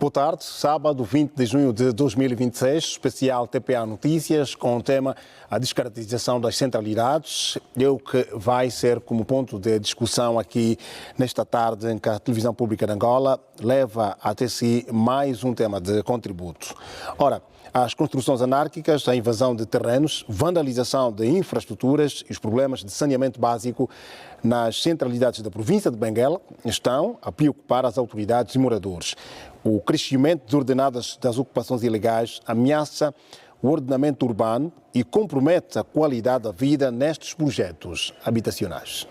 Boa tarde, sábado 20 de junho de 2026, especial TPA Notícias, com o tema a descaracterização das centralidades, o que vai ser como ponto de discussão aqui nesta tarde em que a televisão pública de Angola leva até si mais um tema de contributo. Ora, as construções anárquicas, a invasão de terrenos, vandalização de infraestruturas e os problemas de saneamento básico nas centralidades da província de Benguela estão a preocupar as autoridades e moradores. O crescimento desordenado das ocupações ilegais ameaça o ordenamento urbano e compromete a qualidade da vida nestes projetos habitacionais.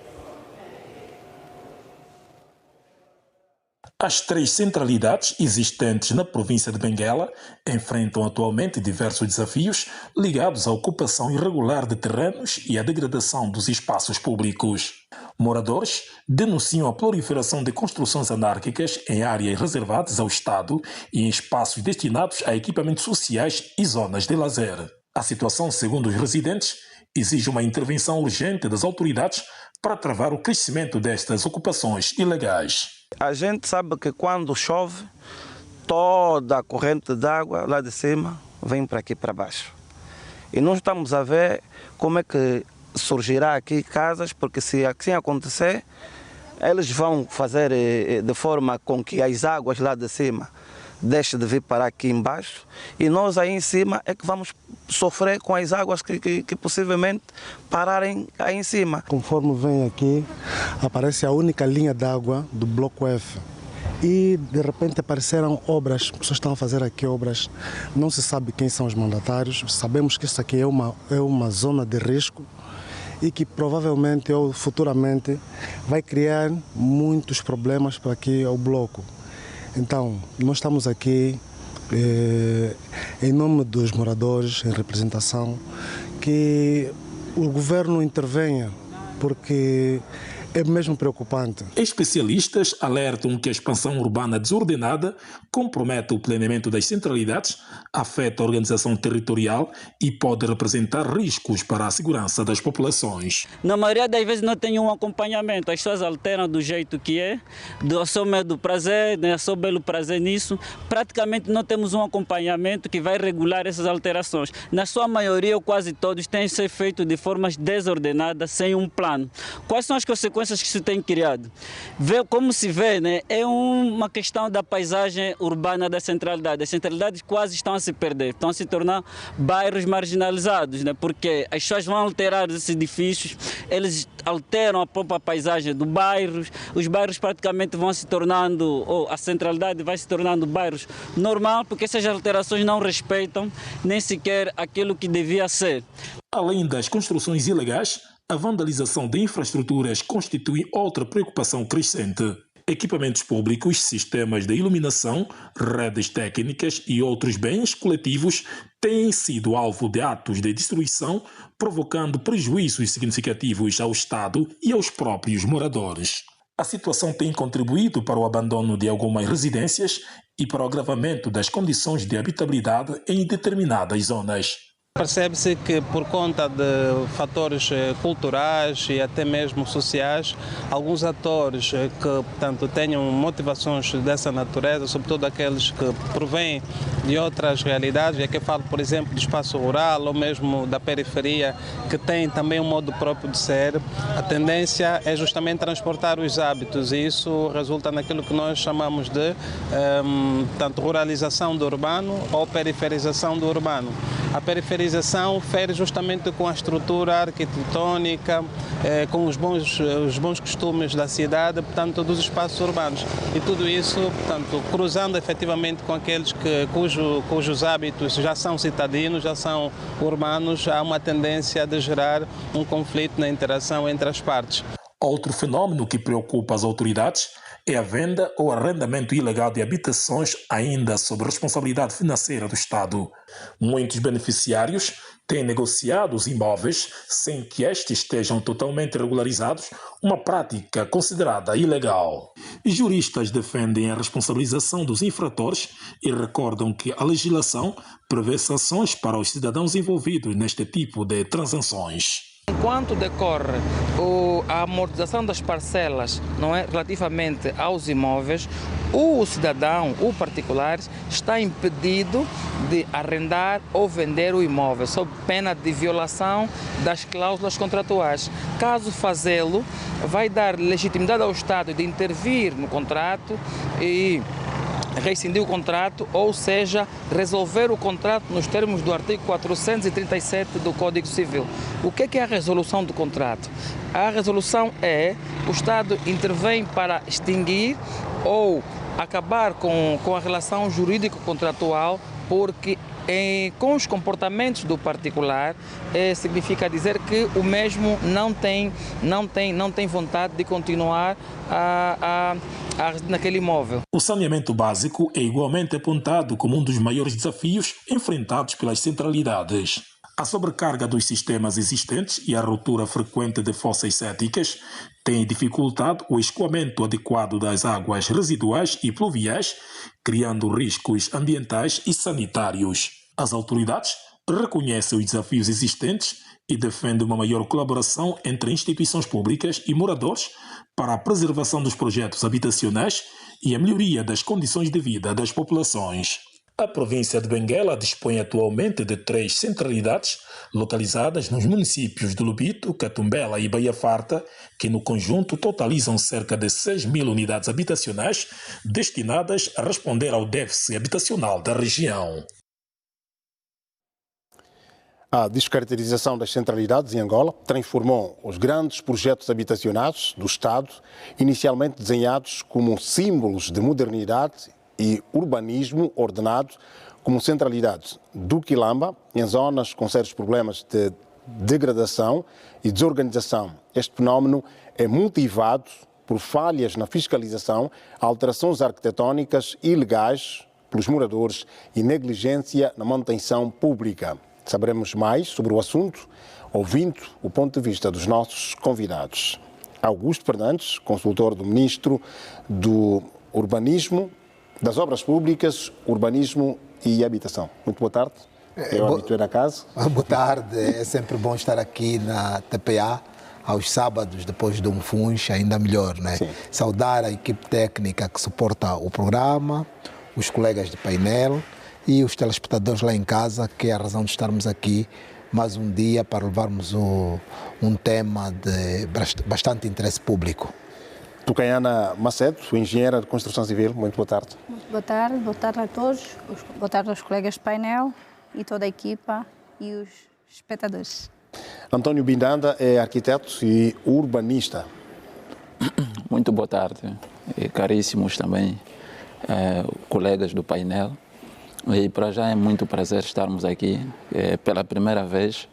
As três centralidades existentes na província de Benguela enfrentam atualmente diversos desafios ligados à ocupação irregular de terrenos e à degradação dos espaços públicos. Moradores denunciam a proliferação de construções anárquicas em áreas reservadas ao Estado e em espaços destinados a equipamentos sociais e zonas de lazer. A situação, segundo os residentes, exige uma intervenção urgente das autoridades para travar o crescimento destas ocupações ilegais. A gente sabe que quando chove, toda a corrente de água lá de cima vem para aqui para baixo. E nós estamos a ver como é que surgirá aqui casas, porque se assim acontecer, eles vão fazer de forma com que as águas lá de cima deixem de vir para aqui embaixo e nós aí em cima é que vamos sofrer com as águas que possivelmente pararem aí em cima. Conforme vem aqui, aparece a única linha d'água do Bloco F. E de repente apareceram obras, as pessoas estão a fazer aqui obras, não se sabe quem são os mandatários, sabemos que isso aqui é uma zona de risco e que provavelmente ou futuramente vai criar muitos problemas para aqui ao bloco. Então, nós estamos aqui em nome dos moradores, em representação, que o governo intervenha, porque é mesmo preocupante. Especialistas alertam que a expansão urbana desordenada compromete o planeamento das centralidades, afeta a organização territorial e pode representar riscos para a segurança das populações. Na maioria das vezes não tem um acompanhamento, as pessoas alteram do jeito que é, do seu medo prazer, né, seu belo prazer nisso. Praticamente não temos um acompanhamento que vai regular essas alterações. Na sua maioria, ou quase todos, têm que ser feito de formas desordenadas, sem um plano. Quais são as consequências que isso tem criado? Como se vê, né, é uma questão da paisagem urbana da centralidade. As centralidades quase estão a se perder, estão a se tornar bairros marginalizados, né, porque as pessoas vão alterar esses edifícios, eles alteram a própria paisagem do bairro, os bairros praticamente vão se tornando, ou a centralidade vai se tornando bairros normal, porque essas alterações não respeitam nem sequer aquilo que devia ser. Além das construções ilegais, a vandalização de infraestruturas constitui outra preocupação crescente. Equipamentos públicos, sistemas de iluminação, redes técnicas e outros bens coletivos têm sido alvo de atos de destruição, provocando prejuízos significativos ao Estado e aos próprios moradores. A situação tem contribuído para o abandono de algumas residências e para o agravamento das condições de habitabilidade em determinadas zonas. Percebe-se que por conta de fatores culturais e até mesmo sociais, alguns atores que, portanto, tenham motivações dessa natureza, sobretudo aqueles que provêm de outras realidades, e aqui eu falo, por exemplo, do espaço rural ou mesmo da periferia, que tem também um modo próprio de ser, a tendência é justamente transportar os hábitos e isso resulta naquilo que nós chamamos de tanto ruralização do urbano ou periferização do urbano. A periferização fere justamente com a estrutura arquitetônica, com os bons costumes da cidade, portanto, dos espaços urbanos. E tudo isso, portanto, cruzando efetivamente com aqueles cujos hábitos já são citadinos, já são urbanos, há uma tendência de gerar um conflito na interação entre as partes. Outro fenômeno que preocupa as autoridades é a venda ou arrendamento ilegal de habitações ainda sob responsabilidade financeira do Estado. Muitos beneficiários têm negociado os imóveis sem que estes estejam totalmente regularizados, uma prática considerada ilegal. Juristas defendem a responsabilização dos infratores e recordam que a legislação prevê sanções para os cidadãos envolvidos neste tipo de transações. Enquanto decorre a amortização das parcelas, não é, relativamente aos imóveis, o cidadão, o particular, está impedido de arrendar ou vender o imóvel, sob pena de violação das cláusulas contratuais. Caso fazê-lo, vai dar legitimidade ao Estado de intervir no contrato e rescindir o contrato, ou seja, resolver o contrato nos termos do artigo 437 do Código Civil. O que é a resolução do contrato? A resolução é o Estado intervém para extinguir ou acabar com a relação jurídico-contratual, porque com os comportamentos do particular significa dizer que o mesmo não tem vontade de continuar naquele imóvel. O saneamento básico é igualmente apontado como um dos maiores desafios enfrentados pelas centralidades. A sobrecarga dos sistemas existentes e a ruptura frequente de fossas sépticas têm dificultado o escoamento adequado das águas residuais e pluviais, criando riscos ambientais e sanitários. As autoridades reconhecem os desafios existentes e defendem uma maior colaboração entre instituições públicas e moradores para a preservação dos projetos habitacionais e a melhoria das condições de vida das populações. A província de Benguela dispõe atualmente de 3 centralidades localizadas nos municípios de Lubito, Catumbela e Baía Farta, que no conjunto totalizam cerca de 6.000 unidades habitacionais destinadas a responder ao déficit habitacional da região. A descaracterização das centralidades em Angola transformou os grandes projetos habitacionais do Estado, inicialmente desenhados como símbolos de modernidade e urbanismo ordenado, como centralidades do Quilamba, em zonas com sérios problemas de degradação e desorganização. Este fenómeno é motivado por falhas na fiscalização, alterações arquitetónicas ilegais pelos moradores e negligência na manutenção pública. Saberemos mais sobre o assunto, ouvindo o ponto de vista dos nossos convidados. Augusto Fernandes, consultor do Ministro do Urbanismo, das Obras Públicas, Urbanismo e Habitação. Muito boa tarde. Eu habituei na casa. Boa tarde. É sempre bom estar aqui na TPA, aos sábados, depois de um funcho, ainda melhor, né? Sim. Saudar a equipe técnica que suporta o programa, os colegas de painel e os telespectadores lá em casa, que é a razão de estarmos aqui mais um dia para levarmos um tema de bastante interesse público. Tucaiana Macedo, engenheira de construção civil, muito boa tarde. Muito boa tarde a todos, boa tarde aos colegas de painel e toda a equipa e os espectadores. António Bindanda é arquiteto e urbanista. Muito boa tarde, e caríssimos também colegas do painel. E para já é muito prazer estarmos aqui pela primeira vez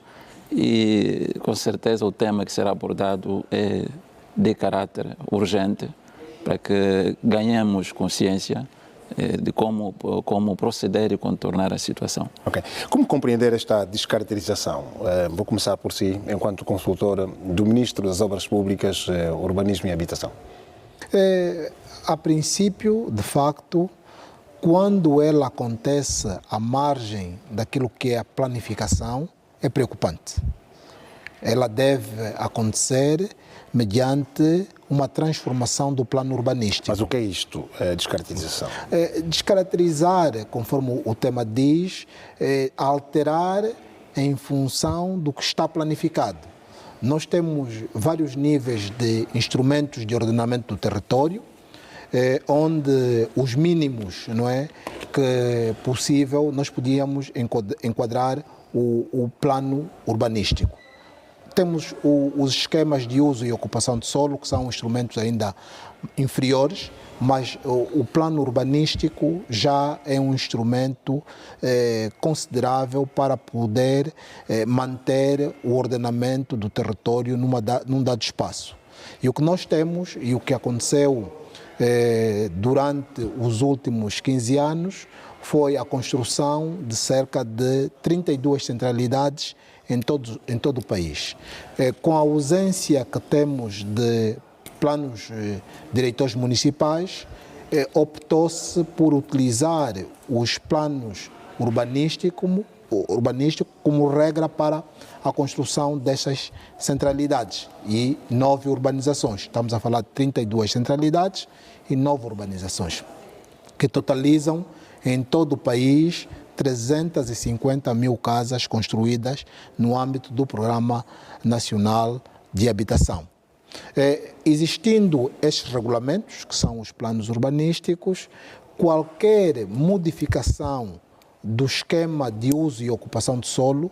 e com certeza o tema que será abordado é de caráter urgente para que ganhemos consciência de como proceder e contornar a situação. Ok. Como compreender esta descaracterização? Vou começar por si, enquanto consultor do Ministro das Obras Públicas, Urbanismo e Habitação. A princípio, de facto, quando ela acontece à margem daquilo que é a planificação, é preocupante. Ela deve acontecer mediante uma transformação do plano urbanístico. Mas o que é isto, descaracterização? Descaracterizar, conforme o tema diz, alterar em função do que está planificado. Nós temos vários níveis de instrumentos de ordenamento do território, onde os mínimos, não é, que possível nós podíamos enquadrar o plano urbanístico. Temos os esquemas de uso e ocupação de solo, que são instrumentos ainda inferiores, mas o plano urbanístico já é um instrumento considerável para poder manter o ordenamento do território num dado espaço. E o que nós temos, e o que aconteceu durante os últimos 15 anos, foi a construção de cerca de 32 centralidades em todo o país. Com a ausência que temos de planos diretores municipais, optou-se por utilizar os planos urbanísticos urbanístico como regra para a construção dessas centralidades e 9 urbanizações. Estamos a falar de 32 centralidades e 9 urbanizações, que totalizam em todo o país 350 mil casas construídas no âmbito do Programa Nacional de Habitação. Existindo estes regulamentos, que são os planos urbanísticos, qualquer modificação do esquema de uso e ocupação de solo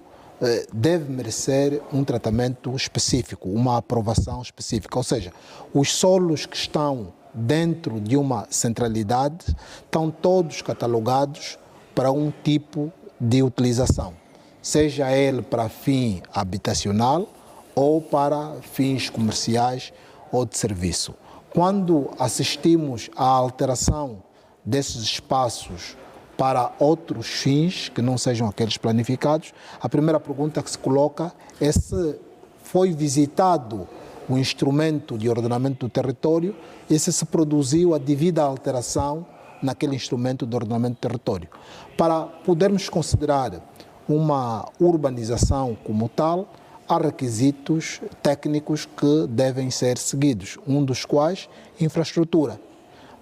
deve merecer um tratamento específico, uma aprovação específica. Ou seja, os solos que estão dentro de uma centralidade estão todos catalogados para um tipo de utilização, seja ele para fim habitacional ou para fins comerciais ou de serviço. Quando assistimos à alteração desses espaços para outros fins que não sejam aqueles planificados, a primeira pergunta que se coloca é se foi visitado o instrumento de ordenamento do território e se produziu a devida alteração naquele instrumento de ordenamento do território. Para podermos considerar uma urbanização como tal, há requisitos técnicos que devem ser seguidos, um dos quais infraestrutura.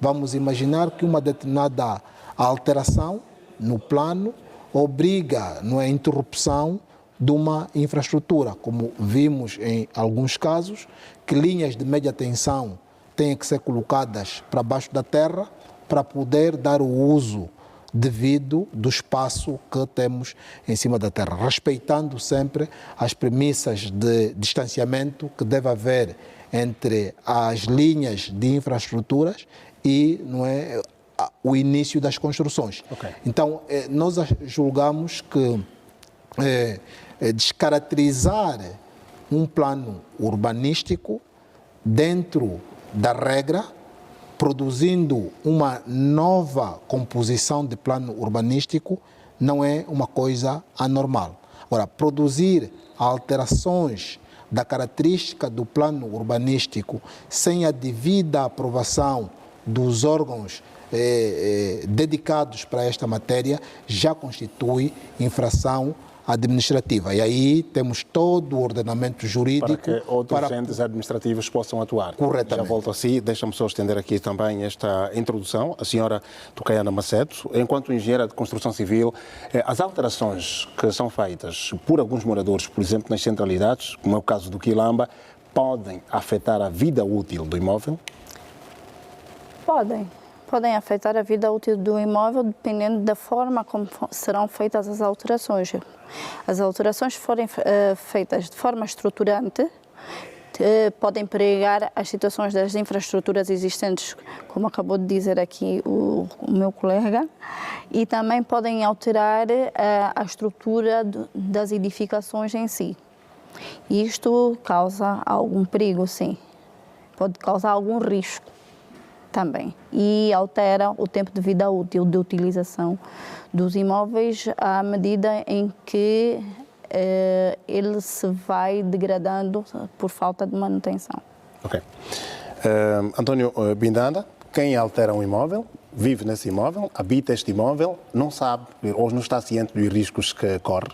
Vamos imaginar que uma determinada alteração no plano obriga a interrupção de uma infraestrutura, como vimos em alguns casos, que linhas de média tensão têm que ser colocadas para baixo da terra para poder dar o uso devido do espaço que temos em cima da terra, respeitando sempre as premissas de distanciamento que deve haver entre as linhas de infraestruturas e o início das construções. Okay. Então, nós julgamos que descaracterizar um plano urbanístico dentro da regra, produzindo uma nova composição de plano urbanístico, não é uma coisa anormal. Agora, produzir alterações da característica do plano urbanístico sem a devida aprovação dos órgãos dedicados para esta matéria já constitui infração administrativa. E aí temos todo o ordenamento jurídico para que outros entes administrativos possam atuar. Corretamente. Já volto a si, deixa-me só estender aqui também esta introdução. A senhora Tucaiana Macedo, enquanto engenheira de construção civil, as alterações que são feitas por alguns moradores, por exemplo, nas centralidades, como é o caso do Quilamba, podem afetar a vida útil do imóvel? Podem afetar a vida útil do imóvel dependendo da forma como serão feitas as alterações. As alterações forem feitas de forma estruturante, podem pregar as situações das infraestruturas existentes, como acabou de dizer aqui o meu colega, e também podem alterar a estrutura das edificações em si. Isto causa algum perigo, sim. Pode causar algum risco também, e altera o tempo de vida útil de utilização dos imóveis à medida em que ele se vai degradando por falta de manutenção. Ok. António Bindanda, quem altera um imóvel, vive nesse imóvel, habita este imóvel, não sabe ou não está ciente dos riscos que corre?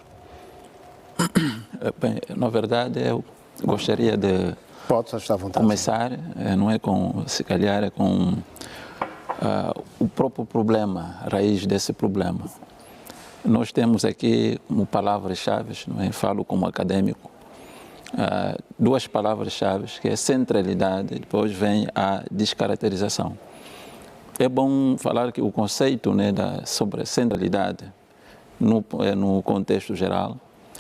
Bem, na verdade, eu gostaria de começar, não é com, se calhar, é com o próprio problema, a raiz desse problema. Nós temos aqui como palavras-chave, não é? Falo como acadêmico, duas palavras-chave, que é centralidade, e depois vem a descaracterização. É bom falar que o conceito, né, sobre centralidade, no contexto geral,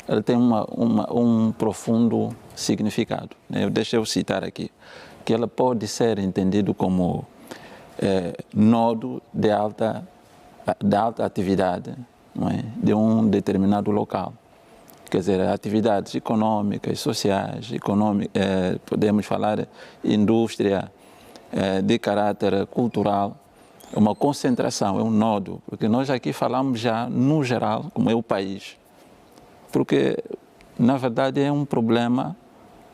ela tem um profundo significado. Deixa eu citar aqui, que ela pode ser entendido como nodo de alta atividade, não é? De um determinado local. Quer dizer, atividades econômicas, sociais, podemos falar indústria de caráter cultural, uma concentração, é um nodo, porque nós aqui falamos já no geral, como é o país. Porque, na verdade, é um problema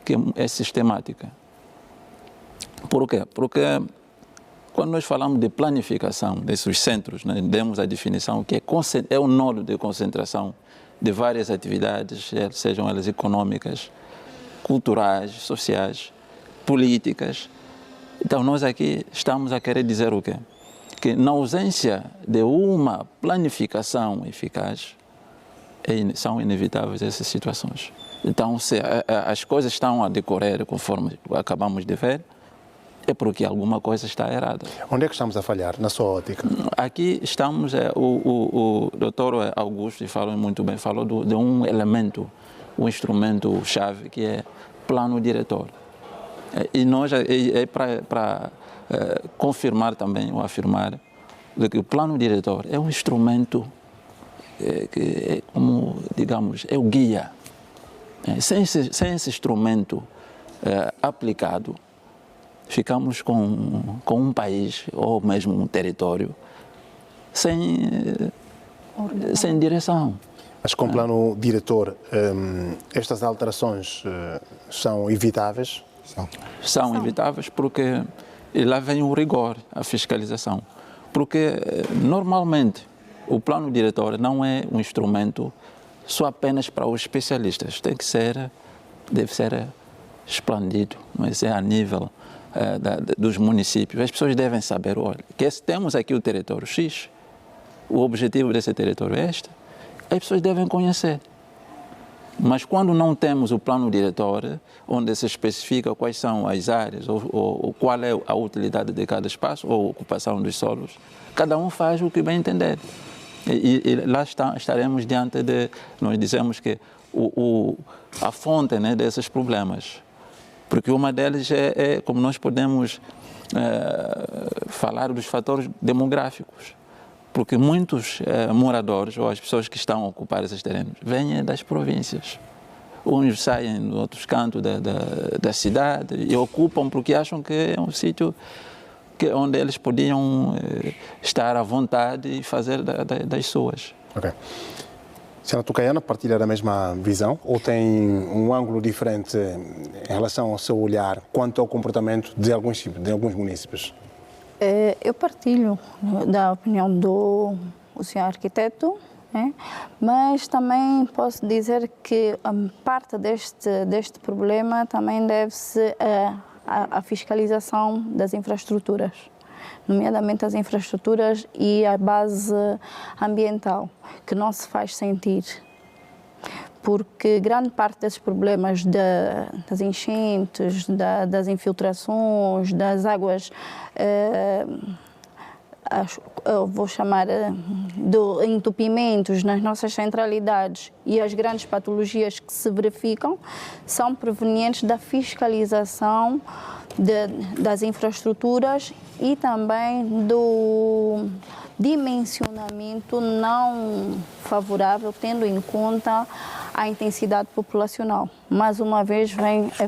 que é sistemática. Por quê? Porque quando nós falamos de planificação desses centros, né, demos a definição que é um nodo de concentração de várias atividades, sejam elas econômicas, culturais, sociais, políticas. Então nós aqui estamos a querer dizer o quê? Que na ausência de uma planificação eficaz, são inevitáveis essas situações. Então, se as coisas estão a decorrer conforme acabamos de ver, é porque alguma coisa está errada. Onde é que estamos a falhar, na sua ótica? Aqui estamos, o doutor Augusto falou muito bem, falou de um elemento, um instrumento-chave, que é plano diretor. E nós, para confirmar também, ou afirmar, que o plano diretor é um instrumento que é como, digamos, é o guia. Sem esse instrumento aplicado, ficamos com um país ou mesmo um território sem direção. Mas com o plano diretor, estas alterações são evitáveis? São evitáveis porque lá vem o rigor, a fiscalização. Porque normalmente o plano diretor não é um instrumento só apenas para os especialistas. Deve ser expandido, mas é a nível dos municípios. As pessoas devem saber, olha, que temos aqui o território X, o objetivo desse território é este, as pessoas devem conhecer. Mas quando não temos o plano diretor, onde se especifica quais são as áreas ou qual é a utilidade de cada espaço ou ocupação dos solos, cada um faz o que bem entender. E lá estaremos diante de, nós dizemos que a fonte, né, desses problemas. Porque uma delas é como nós podemos falar dos fatores demográficos. Porque muitos moradores, ou as pessoas que estão a ocupar esses terrenos, vêm das províncias. Uns saem de outros cantos da cidade e ocupam porque acham que é um sítio onde eles podiam estar à vontade e fazer das suas. Ok. Senhora Tucaiana, partilha da mesma visão ou tem um ângulo diferente em relação ao seu olhar quanto ao comportamento de alguns municípios? Eu partilho da opinião do senhor arquiteto, né? Mas também posso dizer que parte deste problema também deve-se à fiscalização das infraestruturas, nomeadamente as infraestruturas e a base ambiental, que não se faz sentir. Porque grande parte desses problemas das enchentes, das infiltrações, das águas, eu vou chamar de entupimentos nas nossas centralidades e as grandes patologias que se verificam são provenientes da fiscalização das infraestruturas e também do dimensionamento não favorável, tendo em conta a intensidade populacional. Mais uma vez,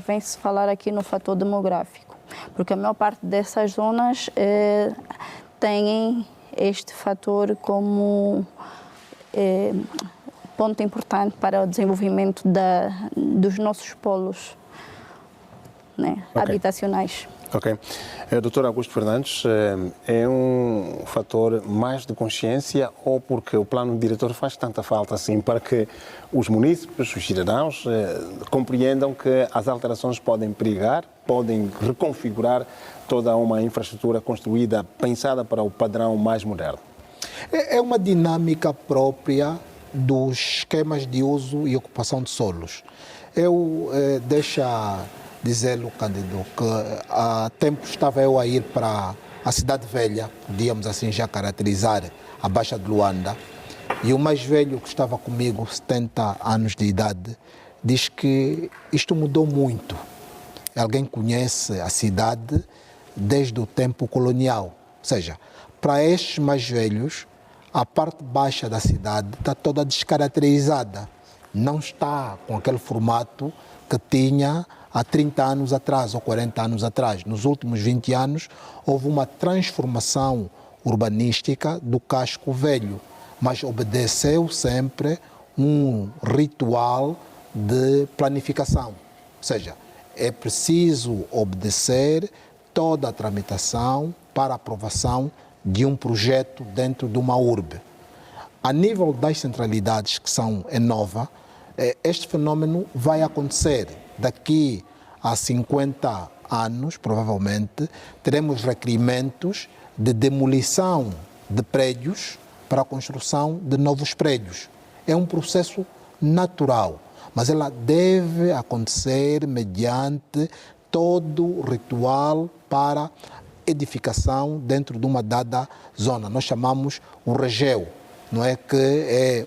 vem-se falar aqui no fator demográfico, porque a maior parte dessas zonas têm este fator como ponto importante para o desenvolvimento dos nossos polos, né, habitacionais. Ok. Doutor Augusto Fernandes, é um fator mais de consciência ou porque o plano diretor faz tanta falta assim para que os munícipes, os cidadãos, compreendam que as alterações podem perigar, podem reconfigurar toda uma infraestrutura construída, pensada para o padrão mais moderno? É uma dinâmica própria dos esquemas de uso e ocupação de solos. Deixa dizer-lhe, Cândido, que há tempo estava eu a ir para a Cidade Velha, podíamos assim já caracterizar a Baixa de Luanda, e o mais velho que estava comigo, 70 anos de idade, diz que isto mudou muito. Alguém conhece a cidade desde o tempo colonial, ou seja, para estes mais velhos, a parte baixa da cidade está toda descaracterizada, não está com aquele formato que tinha há 30 anos atrás ou 40 anos atrás. Nos últimos 20 anos houve uma transformação urbanística do casco velho, mas obedeceu sempre um ritual de planificação. Ou seja, é preciso obedecer toda a tramitação para a aprovação de um projeto dentro de uma urbe. A nível das centralidades que são em Nova, este fenômeno vai acontecer daqui a 50 anos, provavelmente, teremos requerimentos de demolição de prédios para a construção de novos prédios. É um processo natural, mas ela deve acontecer mediante todo o ritual para edificação dentro de uma dada zona. Nós chamamos o regeu, não é, que é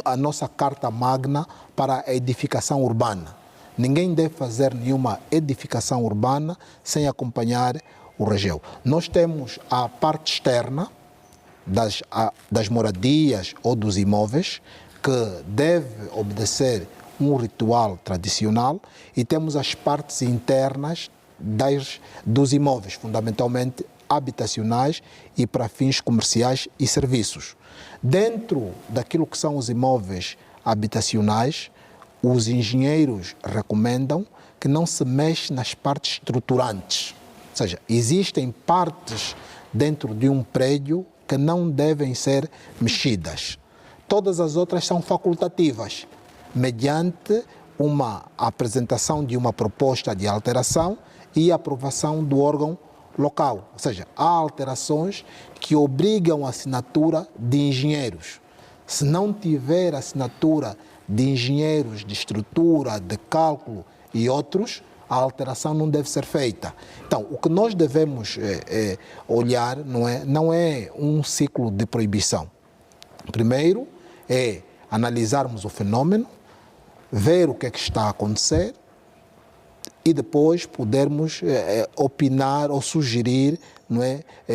a nossa carta magna para a edificação urbana. Ninguém deve fazer nenhuma edificação urbana sem acompanhar o regeu. Nós temos a parte externa das moradias ou dos imóveis, que deve obedecer um ritual tradicional, e temos as partes internas dos imóveis, fundamentalmente habitacionais e para fins comerciais e serviços. Dentro daquilo que são os imóveis habitacionais, os engenheiros recomendam que não se mexe nas partes estruturantes. Ou seja, existem partes dentro de um prédio que não devem ser mexidas. Todas as outras são facultativas, mediante uma apresentação de uma proposta de alteração e aprovação do órgão local. Ou seja, há alterações que obrigam a assinatura de engenheiros. Se não tiver assinatura de engenheiros de estrutura, de cálculo e outros, a alteração não deve ser feita. Então, o que nós devemos olhar não é um ciclo de proibição. Primeiro é analisarmos o fenômeno, ver o que é que está a acontecer e depois podermos opinar ou sugerir,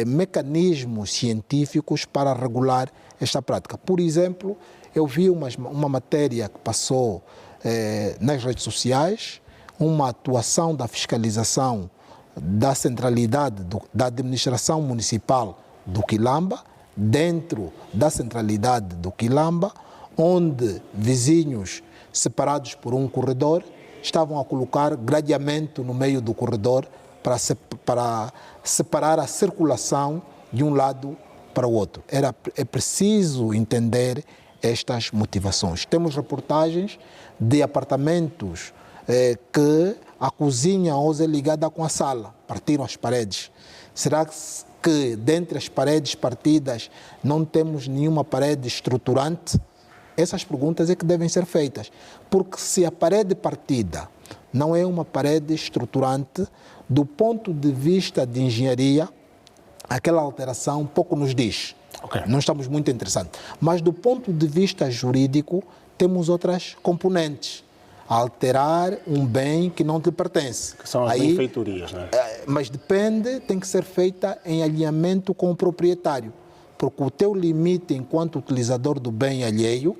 mecanismos científicos para regular esta prática. Por exemplo, eu vi uma matéria que passou nas redes sociais, uma atuação da fiscalização da centralidade da administração municipal do Quilamba, dentro da centralidade do Quilamba, onde vizinhos separados por um corredor estavam a colocar gradeamento no meio do corredor para separar a circulação de um lado para o outro. É preciso entender estas motivações. Temos reportagens de apartamentos que a cozinha hoje é ligada com a sala, partiram as paredes. Será que dentre as paredes partidas não temos nenhuma parede estruturante? Essas perguntas é que devem ser feitas, porque se a parede partida não é uma parede estruturante, do ponto de vista de engenharia, aquela alteração pouco nos diz. Okay. Não estamos muito interessados. Mas do ponto de vista jurídico, temos outras componentes. Alterar um bem que não te pertence. Que são as benfeitorias, né? Mas depende, tem que ser feita em alinhamento com o proprietário. Porque o teu limite enquanto utilizador do bem alheio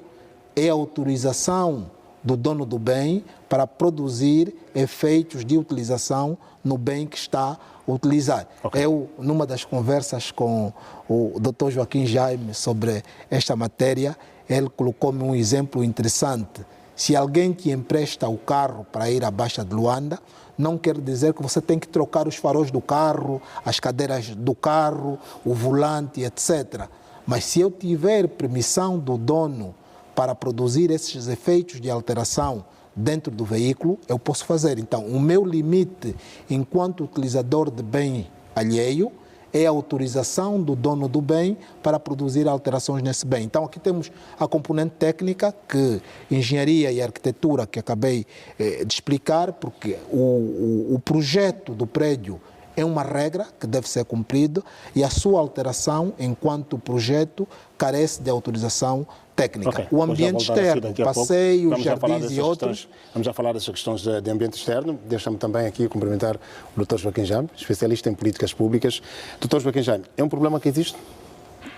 é a autorização do dono do bem para produzir efeitos de utilização no bem que está a utilizar. Okay. Eu, numa das conversas com o Dr. Joaquim Jaime sobre esta matéria, ele colocou-me um exemplo interessante. Se alguém te empresta o carro para ir à Baixa de Luanda, não quer dizer que você tem que trocar os faróis do carro, as cadeiras do carro, o volante, etc. Mas se eu tiver permissão do dono para produzir esses efeitos de alteração dentro do veículo, eu posso fazer. Então, o meu limite enquanto utilizador de bem alheio é a autorização do dono do bem para produzir alterações nesse bem. Então, aqui temos a componente técnica, que engenharia e arquitetura, que acabei de explicar, porque o projeto do prédio é uma regra que deve ser cumprida e a sua alteração, enquanto projeto, carece de autorização técnica. Okay. O ambiente externo, passeios, jardins e outros... Vamos já falar dessas questões de ambiente externo. Deixa-me também aqui cumprimentar o Dr. Joaquim Jaime, especialista em políticas públicas. Dr. Joaquim Jaime, é um problema que existe?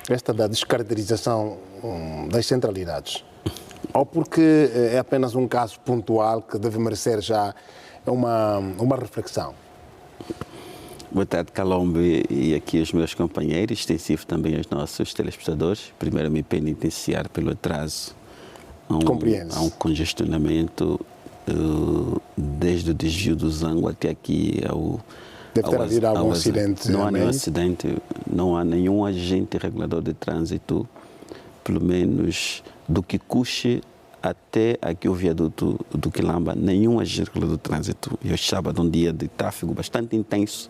Esta da descaracterização das centralidades? Ou porque é apenas um caso pontual que deve merecer já uma reflexão? Boa tarde, Calombe, e aqui os meus companheiros, extensivo também aos nossos telespectadores. Primeiro, me penitenciar pelo atraso. Há um congestionamento desde o desvio do Zango até aqui Deve ter havido algum acidente. Não há nenhum acidente, não há nenhum agente regulador de trânsito pelo menos do Kikuchi até aqui o viaduto do Quilamba, nenhuma vírgula do trânsito. Eu estava num dia de tráfego bastante intenso.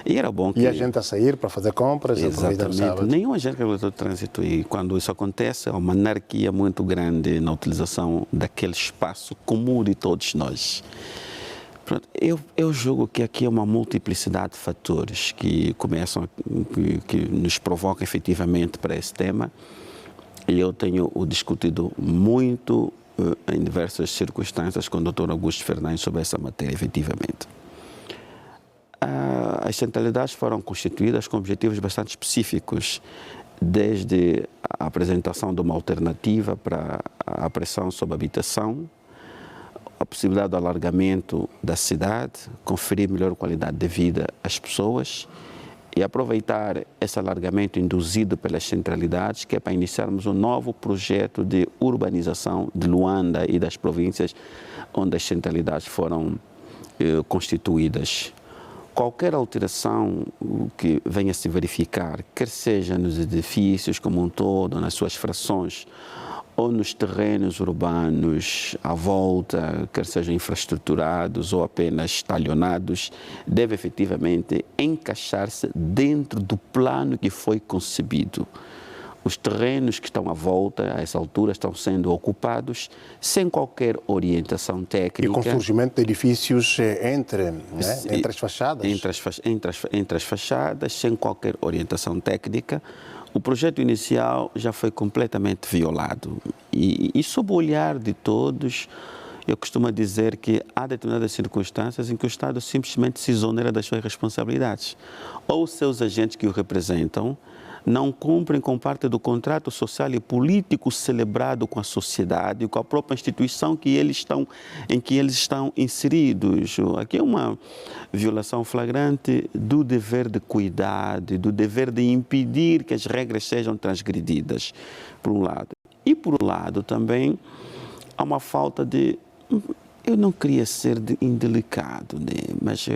E era bom que... E a gente a sair para fazer compras, aproveitar o sábado. Nenhuma vírgula do trânsito. E quando isso acontece, há uma anarquia muito grande na utilização daquele espaço comum de todos nós. Pronto, eu julgo que aqui é uma multiplicidade de fatores que começam, que nos provocam efetivamente para esse tema. E eu tenho discutido muito em diversas circunstâncias com o Dr. Augusto Fernandes sobre essa matéria, efetivamente. As centralidades foram constituídas com objetivos bastante específicos, desde a apresentação de uma alternativa para a pressão sobre a habitação, a possibilidade do alargamento da cidade, conferir melhor qualidade de vida às pessoas e aproveitar esse alargamento induzido pelas centralidades, que é para iniciarmos um novo projeto de urbanização de Luanda e das províncias onde as centralidades foram constituídas. Qualquer alteração que venha a se verificar, quer seja nos edifícios como um todo, nas suas frações, ou nos terrenos urbanos à volta, quer sejam infraestruturados ou apenas talhonados, deve efetivamente encaixar-se dentro do plano que foi concebido. Os terrenos que estão à volta, a essa altura, estão sendo ocupados sem qualquer orientação técnica. E com o surgimento de edifícios entre as fachadas? Entre as fachadas, sem qualquer orientação técnica. O projeto inicial já foi completamente violado. E sob o olhar de todos, eu costumo dizer que há determinadas circunstâncias em que o Estado simplesmente se exonera das suas responsabilidades. Ou os seus agentes que o representam não cumprem com parte do contrato social e político celebrado com a sociedade, com a própria instituição em que eles estão inseridos. Aqui é uma violação flagrante do dever de cuidado, do dever de impedir que as regras sejam transgredidas, por um lado. E, por outro lado, também há uma falta de... Eu não queria ser indelicado, né? Mas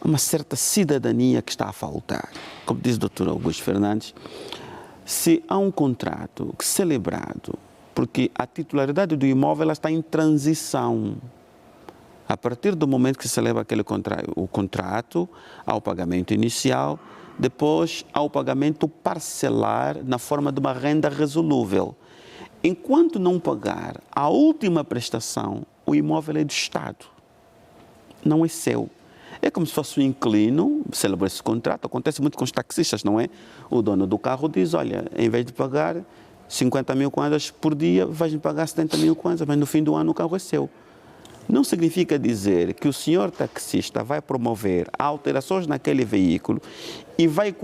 uma certa cidadania que está a faltar. Como diz o Dr. Augusto Fernandes, se há um contrato celebrado, porque a titularidade do imóvel ela está em transição. A partir do momento que se celebra o contrato, há o pagamento inicial, depois há o pagamento parcelar na forma de uma renda resolúvel. Enquanto não pagar a última prestação, o imóvel é do Estado, não é seu. É como se fosse um inquilino, celebrou esse contrato, acontece muito com os taxistas, não é? O dono do carro diz, olha, em vez de pagar 50 mil kwanzas por dia, vais-me pagar 70 mil kwanzas, mas no fim do ano o carro é seu. Não significa dizer que o senhor taxista vai promover alterações naquele veículo e vai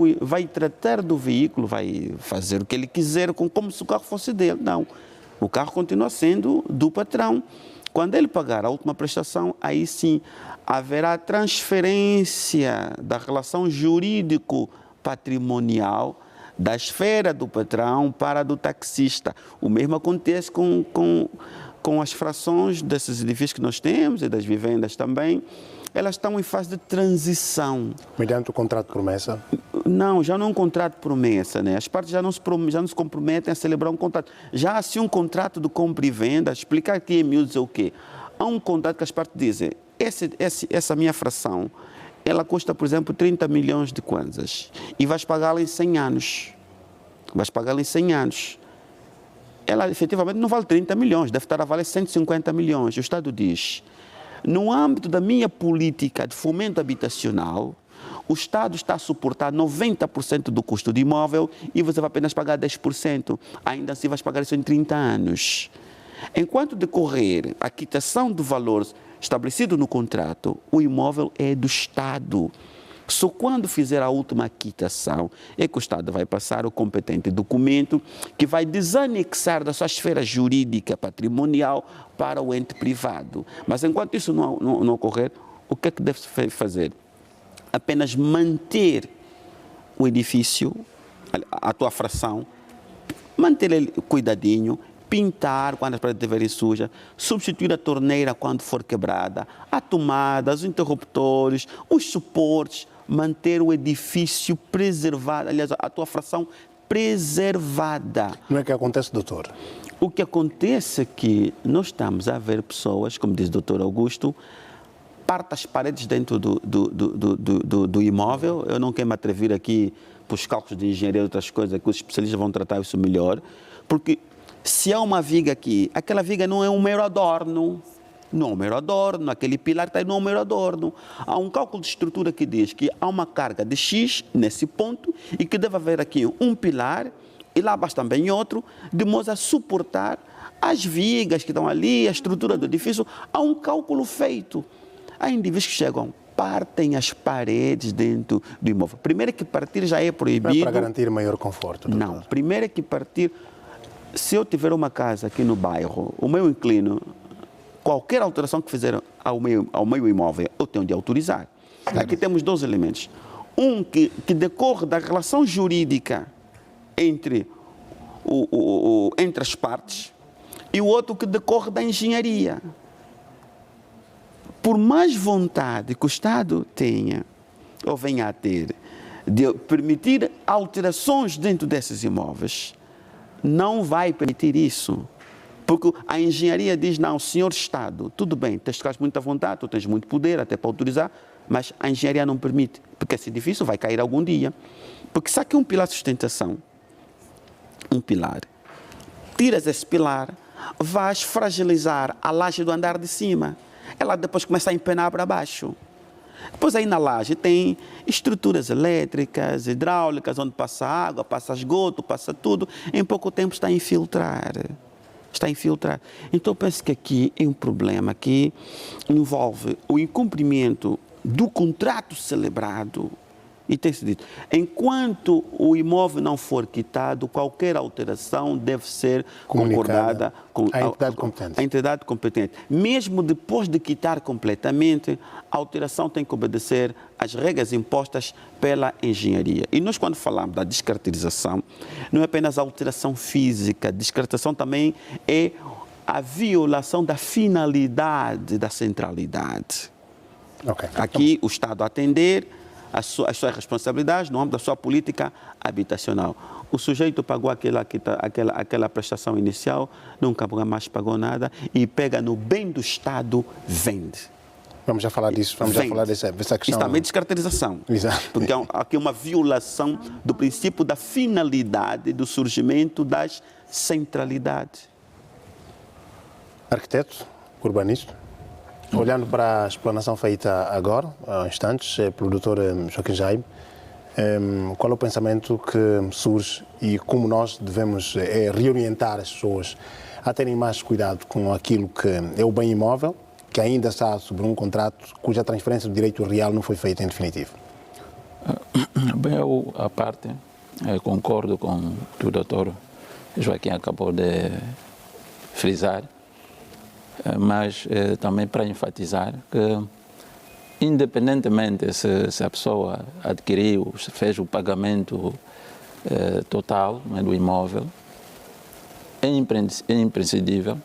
tratar do veículo, vai fazer o que ele quiser como se o carro fosse dele. Não, o carro continua sendo do patrão. Quando ele pagar a última prestação, aí sim haverá transferência da relação jurídico-patrimonial da esfera do patrão para a do taxista. O mesmo acontece com as frações desses edifícios que nós temos e das vivendas também. Elas estão em fase de transição. Mediante o contrato de promessa? Não, já não é um contrato de promessa, né? As partes já não se comprometem a celebrar um contrato. Já há sim um contrato de compra e venda, explicar aqui em miúdos é o quê? Há um contrato que as partes dizem, essa minha fração, ela custa, por exemplo, 30 milhões de kwanzas e vais pagá-la em 100 anos. Vais pagá-la em 100 anos. Ela efetivamente não vale 30 milhões, deve estar a valer 150 milhões. O Estado diz, no âmbito da minha política de fomento habitacional, o Estado está a suportar 90% do custo do imóvel e você vai apenas pagar 10%. Ainda assim vais pagar isso em 30 anos. Enquanto decorrer a quitação do valor estabelecido no contrato, o imóvel é do Estado. Só quando fizer a última quitação é que o Estado vai passar o competente documento que vai desanexar da sua esfera jurídica patrimonial para o ente privado. Mas enquanto isso não ocorrer, o que é que deve fazer? Apenas manter o edifício, a tua fração, manter ele cuidadinho, pintar quando as paredes estiverem sujas, substituir a torneira quando for quebrada, a tomada, os interruptores, os suportes, manter o edifício preservado. Aliás, a tua fração preservada. Não é que acontece, doutor? O que acontece é que nós estamos a ver pessoas, como diz o doutor Augusto, parte as paredes dentro do imóvel. Eu não quero me atrever aqui para os cálculos de engenharia e outras coisas, que os especialistas vão tratar isso melhor, porque se há uma viga aqui, aquela viga não é um mero adorno. Não é um mero adorno, aquele pilar está aí, não é um mero adorno. Há um cálculo de estrutura que diz que há uma carga de X nesse ponto e que deve haver aqui um pilar e lá basta também outro, de modo a suportar as vigas que estão ali, a estrutura do edifício. Há um cálculo feito. Há indivíduos que chegam, partem as paredes dentro do imóvel. Primeiro que partir já é proibido. Para garantir maior conforto. Doutor. Não, primeiro que partir. Se eu tiver uma casa aqui no bairro, o meu inquilino, qualquer alteração que fizer ao meu imóvel, eu tenho de autorizar. Aqui temos dois elementos. Um que decorre da relação jurídica entre as partes e o outro que decorre da engenharia. Por mais vontade que o Estado tenha ou venha a ter de permitir alterações dentro desses imóveis, não vai permitir isso. Porque a engenharia diz, não, senhor Estado, tudo bem, tens muita vontade, tu tens muito poder até para autorizar, mas a engenharia não permite, porque esse edifício vai cair algum dia. Porque se há aqui um pilar de sustentação, um pilar, tiras esse pilar, vais fragilizar a laje do andar de cima. Ela depois começa a empenar para baixo. Depois aí na laje tem estruturas elétricas, hidráulicas, onde passa água, passa esgoto, passa tudo. Em pouco tempo está a infiltrar. Está a infiltrar. Então eu penso que aqui é um problema que envolve o incumprimento do contrato celebrado. E tem-se dito, enquanto o imóvel não for quitado, qualquer alteração deve ser concordada com a entidade competente. A entidade competente. Mesmo depois de quitar completamente, a alteração tem que obedecer às regras impostas pela engenharia. E nós, quando falamos da descaracterização, não é apenas a alteração física, a descaracterização também é a violação da finalidade da centralidade. Okay. Aqui o Estado atender as suas responsabilidades no âmbito da sua política habitacional. O sujeito pagou aquela prestação inicial, nunca mais pagou nada e pega no bem do Estado, vende. Vamos já falar disso, vamos já falar dessa questão. Isso também é descaracterização. Exato. Porque aqui é uma violação do princípio da finalidade do surgimento das centralidades. Arquiteto, urbanista, olhando para a explanação feita agora, há instantes, pelo Dr. Joaquim Jaime, qual é o pensamento que surge e como nós devemos reorientar as pessoas a terem mais cuidado com aquilo que é o bem imóvel, que ainda está sobre um contrato cuja transferência do direito real não foi feita em definitivo? Bem, eu, à parte, concordo com o que o doutor Joaquim acabou de frisar, mas também para enfatizar que, independentemente se a pessoa adquiriu, se fez o pagamento total, né, do imóvel, é imprescindível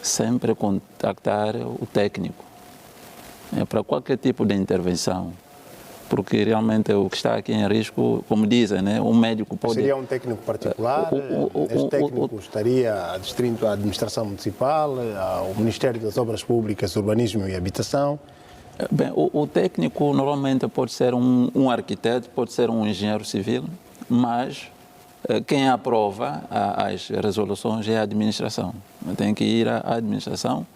sempre contactar o técnico para qualquer tipo de intervenção, porque realmente o que está aqui em risco, como dizem, né, um médico pode... Seria um técnico particular? Este técnico estaria adstrito à administração municipal, ao Ministério das Obras Públicas, Urbanismo e Habitação? Bem, o técnico normalmente pode ser um arquiteto, pode ser um engenheiro civil, mas quem aprova as resoluções é a administração. Tem que ir à administração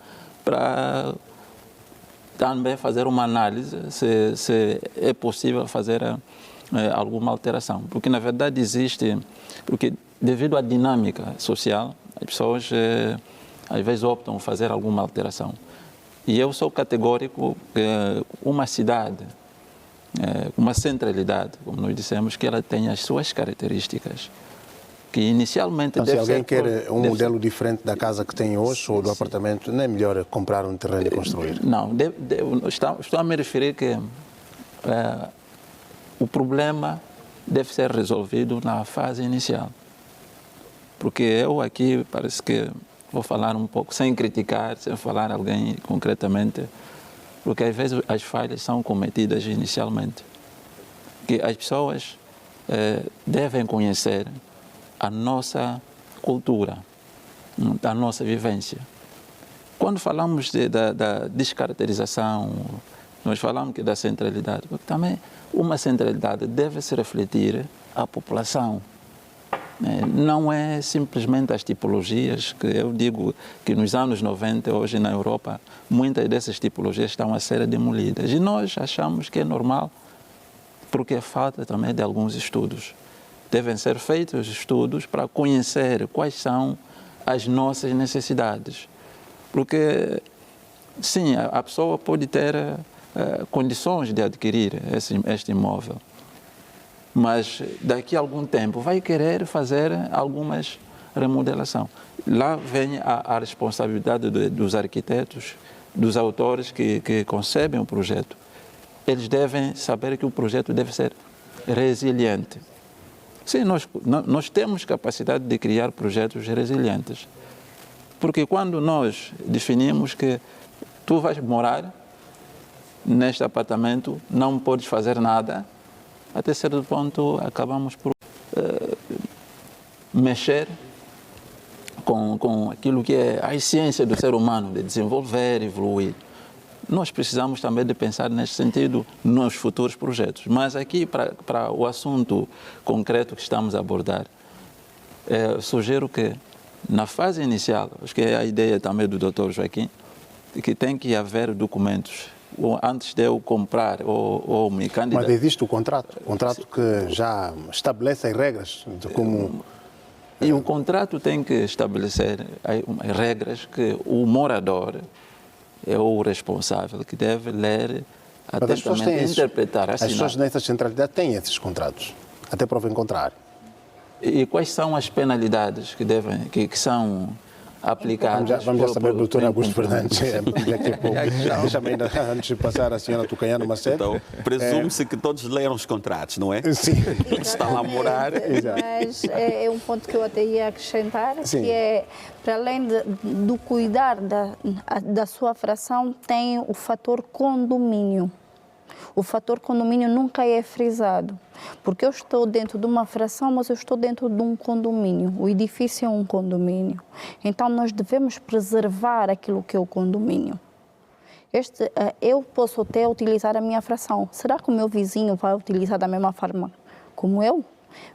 para também fazer uma análise se é possível fazer alguma alteração. Porque, na verdade, porque devido à dinâmica social, as pessoas às vezes optam por fazer alguma alteração. E eu sou categórico que uma cidade, uma centralidade, como nós dissemos, que ela tem as suas características, que inicialmente então, se alguém quer um modelo diferente da casa que tem hoje ou do apartamento, não é melhor comprar um terreno e construir? Não, estou a me referir que o problema deve ser resolvido na fase inicial. Porque eu aqui parece que vou falar um pouco, sem criticar, sem falar alguém concretamente, porque às vezes as falhas são cometidas inicialmente. Que as pessoas devem conhecer a nossa cultura, a nossa vivência. Quando falamos da descaracterização, nós falamos que da centralidade, porque também uma centralidade deve se refletir à população. Não é simplesmente as tipologias, que eu digo que nos anos 90, hoje na Europa, muitas dessas tipologias estão a ser demolidas. E nós achamos que é normal, porque falta também de alguns estudos. Devem ser feitos estudos para conhecer quais são as nossas necessidades. Porque, sim, a pessoa pode ter condições de adquirir este imóvel, mas daqui a algum tempo vai querer fazer algumas remodelação. Lá vem a responsabilidade dos arquitetos, dos autores que concebem o projeto. Eles devem saber que o projeto deve ser resiliente. Sim, nós temos capacidade de criar projetos resilientes. Porque quando nós definimos que tu vais morar neste apartamento, não podes fazer nada, até certo ponto acabamos por mexer com aquilo que é a essência do ser humano, de desenvolver, evoluir. Nós precisamos também de pensar nesse sentido nos futuros projetos. Mas aqui, para o assunto concreto que estamos a abordar, sugiro que na fase inicial, acho que é a ideia também do Dr. Joaquim, que tem que haver documentos antes de eu comprar ou me candidatar. Mas existe o contrato que já estabelece as regras de como... E o contrato tem que estabelecer regras que o morador é o responsável, que deve ler atentamente, interpretar, assinar. As pessoas nessa centralidade têm esses contratos, até prova em contrário. E quais são as penalidades que são aplicadas? Vamos já saber do Dr. Augusto Fernandes. Daqui a pouco. Deixa-me ainda, antes de passar a senhora Tucaiana Macedo. Então, presume-se que todos leram os contratos, não é? Sim. Estão lá a morar. Mas é um ponto que eu até ia acrescentar, que é, para além do cuidar da sua fração, tem o fator condomínio. O fator condomínio nunca é frisado, porque eu estou dentro de uma fração, mas eu estou dentro de um condomínio. O edifício é um condomínio. Então, nós devemos preservar aquilo que é o condomínio. Eu posso até utilizar a minha fração. Será que o meu vizinho vai utilizar da mesma forma como eu?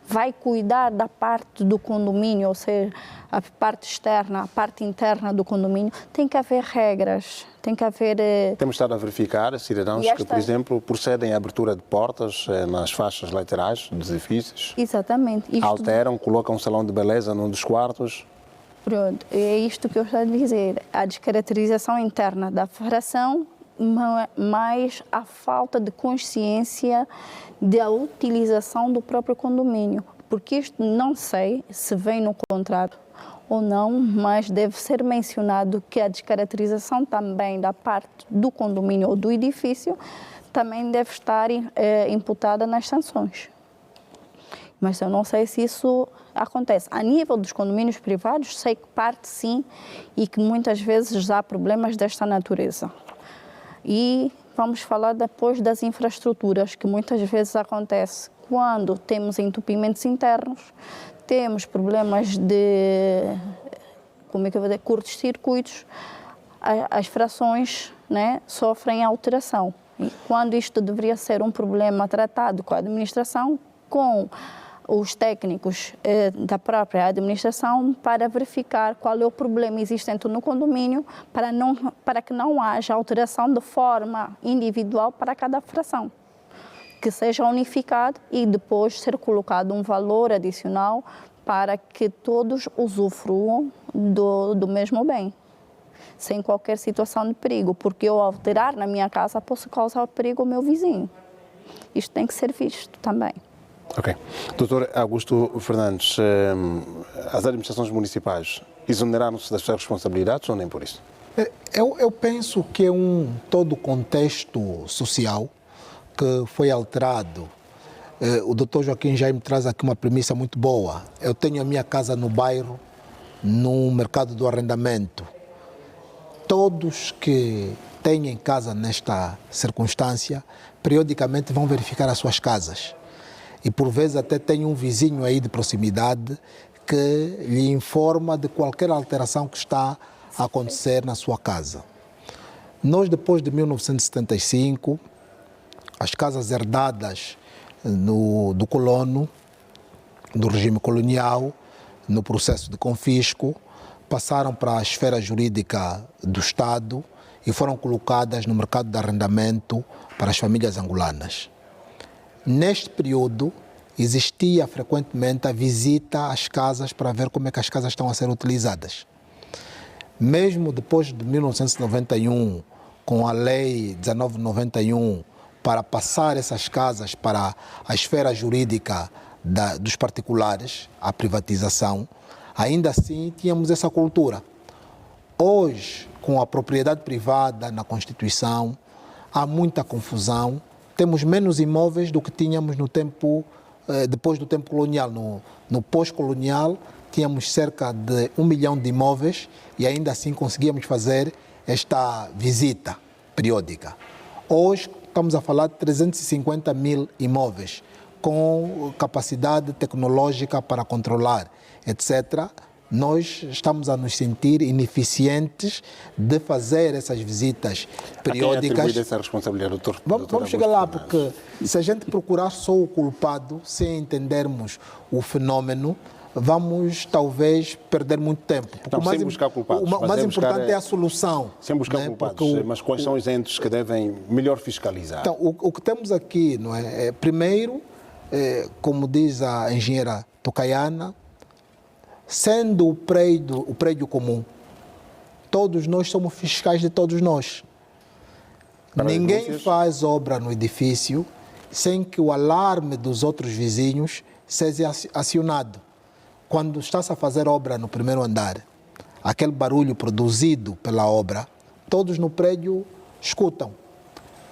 Vai cuidar da parte do condomínio, ou seja, a parte externa, a parte interna do condomínio? Tem que haver regras, tem que haver... Temos estado a verificar cidadãos que, por exemplo, procedem à abertura de portas nas faixas laterais dos edifícios. Exatamente. Alteram, colocam um salão de beleza num dos quartos. Pronto, é isto que eu estou a dizer. A descaracterização interna da fração, mais a falta de consciência da utilização do próprio condomínio. Porque isto não sei se vem no contrato ou não, mas deve ser mencionado que a descaracterização também da parte do condomínio ou do edifício também deve estar imputada nas sanções. Mas eu não sei se isso acontece. A nível dos condomínios privados, sei que parte sim e que muitas vezes há problemas desta natureza. E vamos falar depois das infraestruturas, que muitas vezes acontece quando temos entupimentos internos, temos problemas de, curtos-circuitos, as frações, né, sofrem alteração. E quando isto deveria ser um problema tratado com a administração, com os técnicos da própria administração, para verificar qual é o problema existente no condomínio, para que não haja alteração de forma individual para cada fração, que seja unificado e depois ser colocado um valor adicional para que todos usufruam do mesmo bem, sem qualquer situação de perigo, porque eu alterar na minha casa posso causar perigo ao meu vizinho. Isto tem que ser visto também. Ok. Dr. Augusto Fernandes, as administrações municipais exoneraram-se das suas responsabilidades ou nem por isso? Eu penso que é todo o contexto social que foi alterado. O Dr. Joaquim já me traz aqui uma premissa muito boa. Eu tenho a minha casa no bairro, no mercado do arrendamento. Todos que têm casa nesta circunstância, periodicamente vão verificar as suas casas. e por vezes até tem um vizinho aí de proximidade que lhe informa de qualquer alteração que está a acontecer na sua casa. Nós, depois de 1975, as casas herdadas do colono, do regime colonial, no processo de confisco, passaram para a esfera jurídica do Estado e foram colocadas no mercado de arrendamento para as famílias angolanas. Neste período, existia frequentemente a visita às casas para ver como é que as casas estão a ser utilizadas. Mesmo depois de 1991, com a Lei 1991, para passar essas casas para a esfera jurídica dos particulares, a privatização, ainda assim tínhamos essa cultura. Hoje, com a propriedade privada na Constituição, há muita confusão, temos menos imóveis do que tínhamos no tempo, depois do tempo colonial. No pós-colonial, tínhamos cerca de 1 milhão de imóveis e ainda assim conseguíamos fazer esta visita periódica. Hoje, estamos a falar de 350 mil imóveis, com capacidade tecnológica para controlar, etc. Nós estamos a nos sentir ineficientes de fazer essas visitas periódicas. A quem é essa responsabilidade, doutor? Vamos chegar lá, porque se a gente procurar só o culpado, sem entendermos o fenômeno, vamos talvez perder muito tempo. Não, sem buscar culpados. O mais importante é a solução. Sem buscar culpados, mas quais são os entes que devem melhor fiscalizar? Então, o que temos aqui, não é? Primeiro, como diz a engenheira Tocaiana, sendo o prédio comum, todos nós somos fiscais de todos nós. Ninguém faz obra no edifício sem que o alarme dos outros vizinhos seja acionado. Quando está-se a fazer obra no primeiro andar, aquele barulho produzido pela obra, todos no prédio escutam.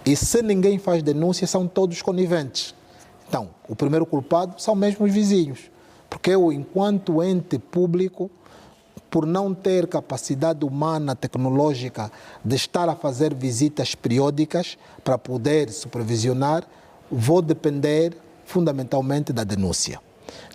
E se ninguém faz denúncia, são todos coniventes. Então, o primeiro culpado são mesmo os vizinhos. Porque eu, enquanto ente público, por não ter capacidade humana, tecnológica, de estar a fazer visitas periódicas para poder supervisionar, vou depender fundamentalmente da denúncia.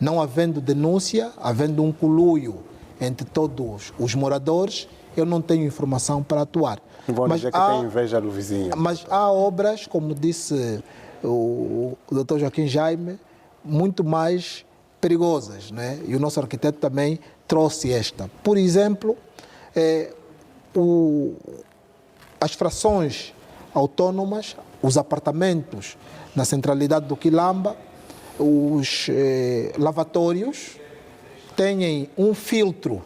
Não havendo denúncia, havendo um conluio entre todos os moradores, eu não tenho informação para atuar. Vão dizer que tem inveja do vizinho. Mas há obras, como disse o Dr. Joaquim Jaime, muito mais perigosas, né? E o nosso arquiteto também trouxe esta. Por exemplo, as frações autônomas, os apartamentos na centralidade do Quilamba, os lavatórios têm um filtro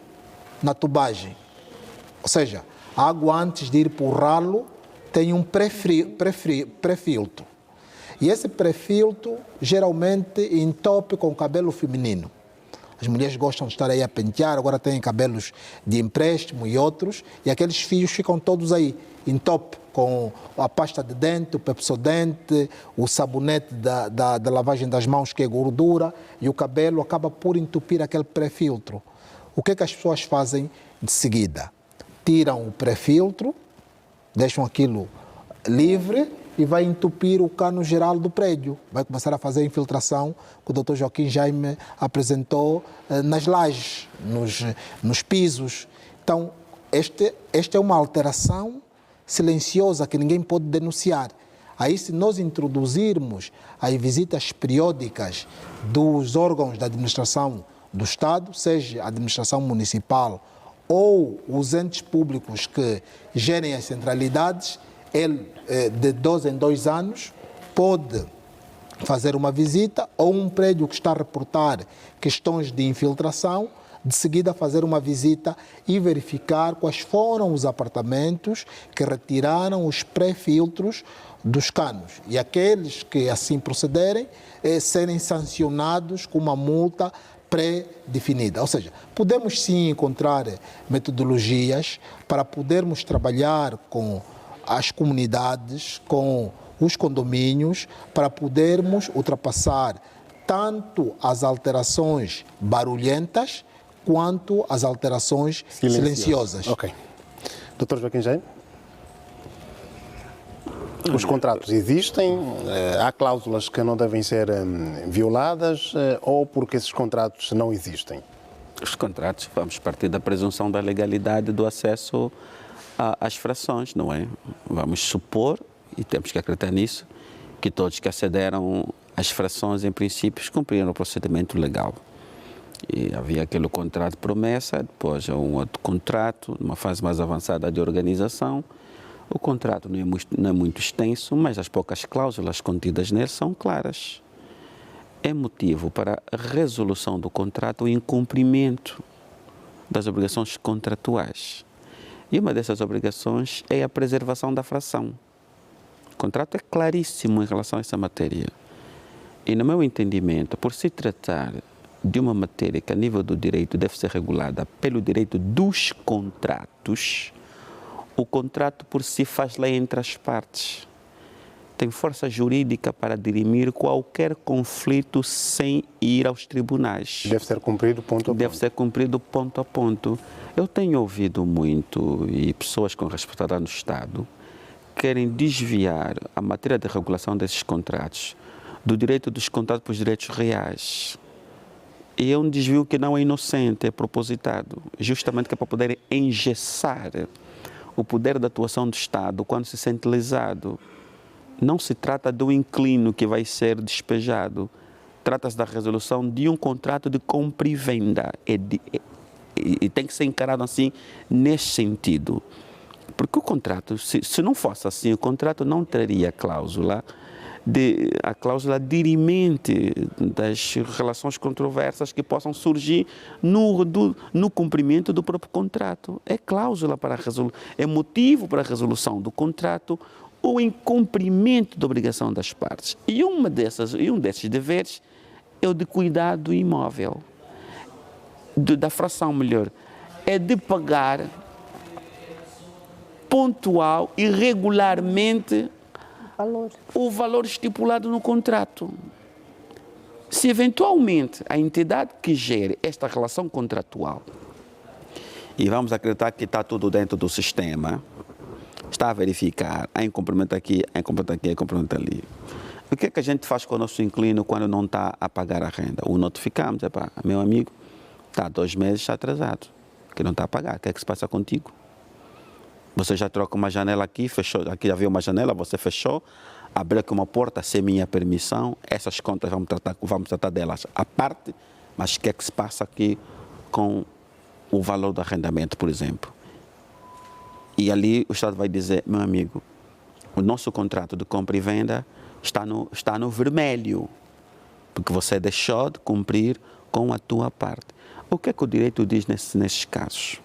na tubagem. Ou seja, a água antes de ir para o ralo tem um pré-filtro. E esse pré-filtro geralmente entope com o cabelo feminino. As mulheres gostam de estar aí a pentear, agora têm cabelos de empréstimo e outros, e aqueles fios ficam todos aí, entope com a pasta de dente, o pepsodente, o sabonete da lavagem das mãos, que é gordura, e o cabelo acaba por entupir aquele pré-filtro. O que é que as pessoas fazem de seguida? Tiram o pré-filtro, deixam aquilo livre e vai entupir o cano geral do prédio. Vai começar a fazer a infiltração que o Dr. Joaquim Jaime apresentou nas lajes, nos pisos. Então, esta é uma alteração silenciosa que ninguém pode denunciar. Aí, se nós introduzirmos as visitas periódicas dos órgãos da administração do Estado, seja a administração municipal ou os entes públicos que gerem as centralidades, ele, de 2 em 2 anos, pode fazer uma visita ou um prédio que está a reportar questões de infiltração, de seguida fazer uma visita e verificar quais foram os apartamentos que retiraram os pré-filtros dos canos. E aqueles que assim procederem, serem sancionados com uma multa pré-definida. Ou seja, podemos sim encontrar metodologias para podermos trabalhar com as comunidades, com os condomínios, para podermos ultrapassar tanto as alterações barulhentas quanto as alterações silenciosas. Ok. Dr. Joaquim Jaime? Os contratos existem, há cláusulas que não devem ser violadas ou porque esses contratos não existem? Os contratos, vamos partir da presunção da legalidade do acesso às frações, não é? Vamos supor, e temos que acreditar nisso, que todos que acederam às frações, em princípio, cumpriram o procedimento legal. E havia aquele contrato de promessa, depois um outro contrato, numa fase mais avançada de organização. O contrato não é muito extenso, mas as poucas cláusulas contidas nele são claras. É motivo para a resolução do contrato o incumprimento das obrigações contratuais. E uma dessas obrigações é a preservação da fração. O contrato é claríssimo em relação a essa matéria. E, no meu entendimento, por se tratar de uma matéria que, a nível do direito, deve ser regulada pelo direito dos contratos, o contrato por si faz lei entre as partes. Tem força jurídica para dirimir qualquer conflito sem ir aos tribunais. Deve ser cumprido ponto a ponto. Deve ser cumprido ponto a ponto. Eu tenho ouvido muito, e pessoas com responsabilidade no Estado querem desviar a matéria de regulação desses contratos do direito dos contratos para os direitos reais. E é um desvio que não é inocente, é propositado, justamente que é para poder engessar o poder de atuação do Estado quando se sente lesado. Não se trata do inquilino que vai ser despejado, trata-se da resolução de um contrato de compra e venda. E tem que ser encarado assim, nesse sentido. Porque o contrato, se não fosse assim, o contrato não teria a cláusula dirimente das relações controversas que possam surgir no cumprimento do próprio contrato. É cláusula para é motivo para a resolução do contrato ou incumprimento da obrigação das partes. E um desses deveres é o de cuidado do imóvel, da fração melhor, é de pagar pontual e regularmente o valor estipulado no contrato. Se eventualmente a entidade que gere esta relação contratual, e vamos acreditar que está tudo dentro do sistema, está a verificar, há incumprimento aqui, há incumprimento ali. O que é que a gente faz com o nosso inquilino quando não está a pagar a renda? O notificamos, meu amigo, está há 2 meses atrasado, que não está a pagar, o que é que se passa contigo? Você já troca uma janela aqui, fechou, aqui havia uma janela, você fechou, abriu aqui uma porta sem minha permissão, essas contas vamos tratar delas à parte, mas o que é que se passa aqui com o valor do arrendamento, por exemplo? E ali o Estado vai dizer, meu amigo, o nosso contrato de compra e venda está no vermelho, porque você deixou de cumprir com a tua parte. O que é que o direito diz nesses casos?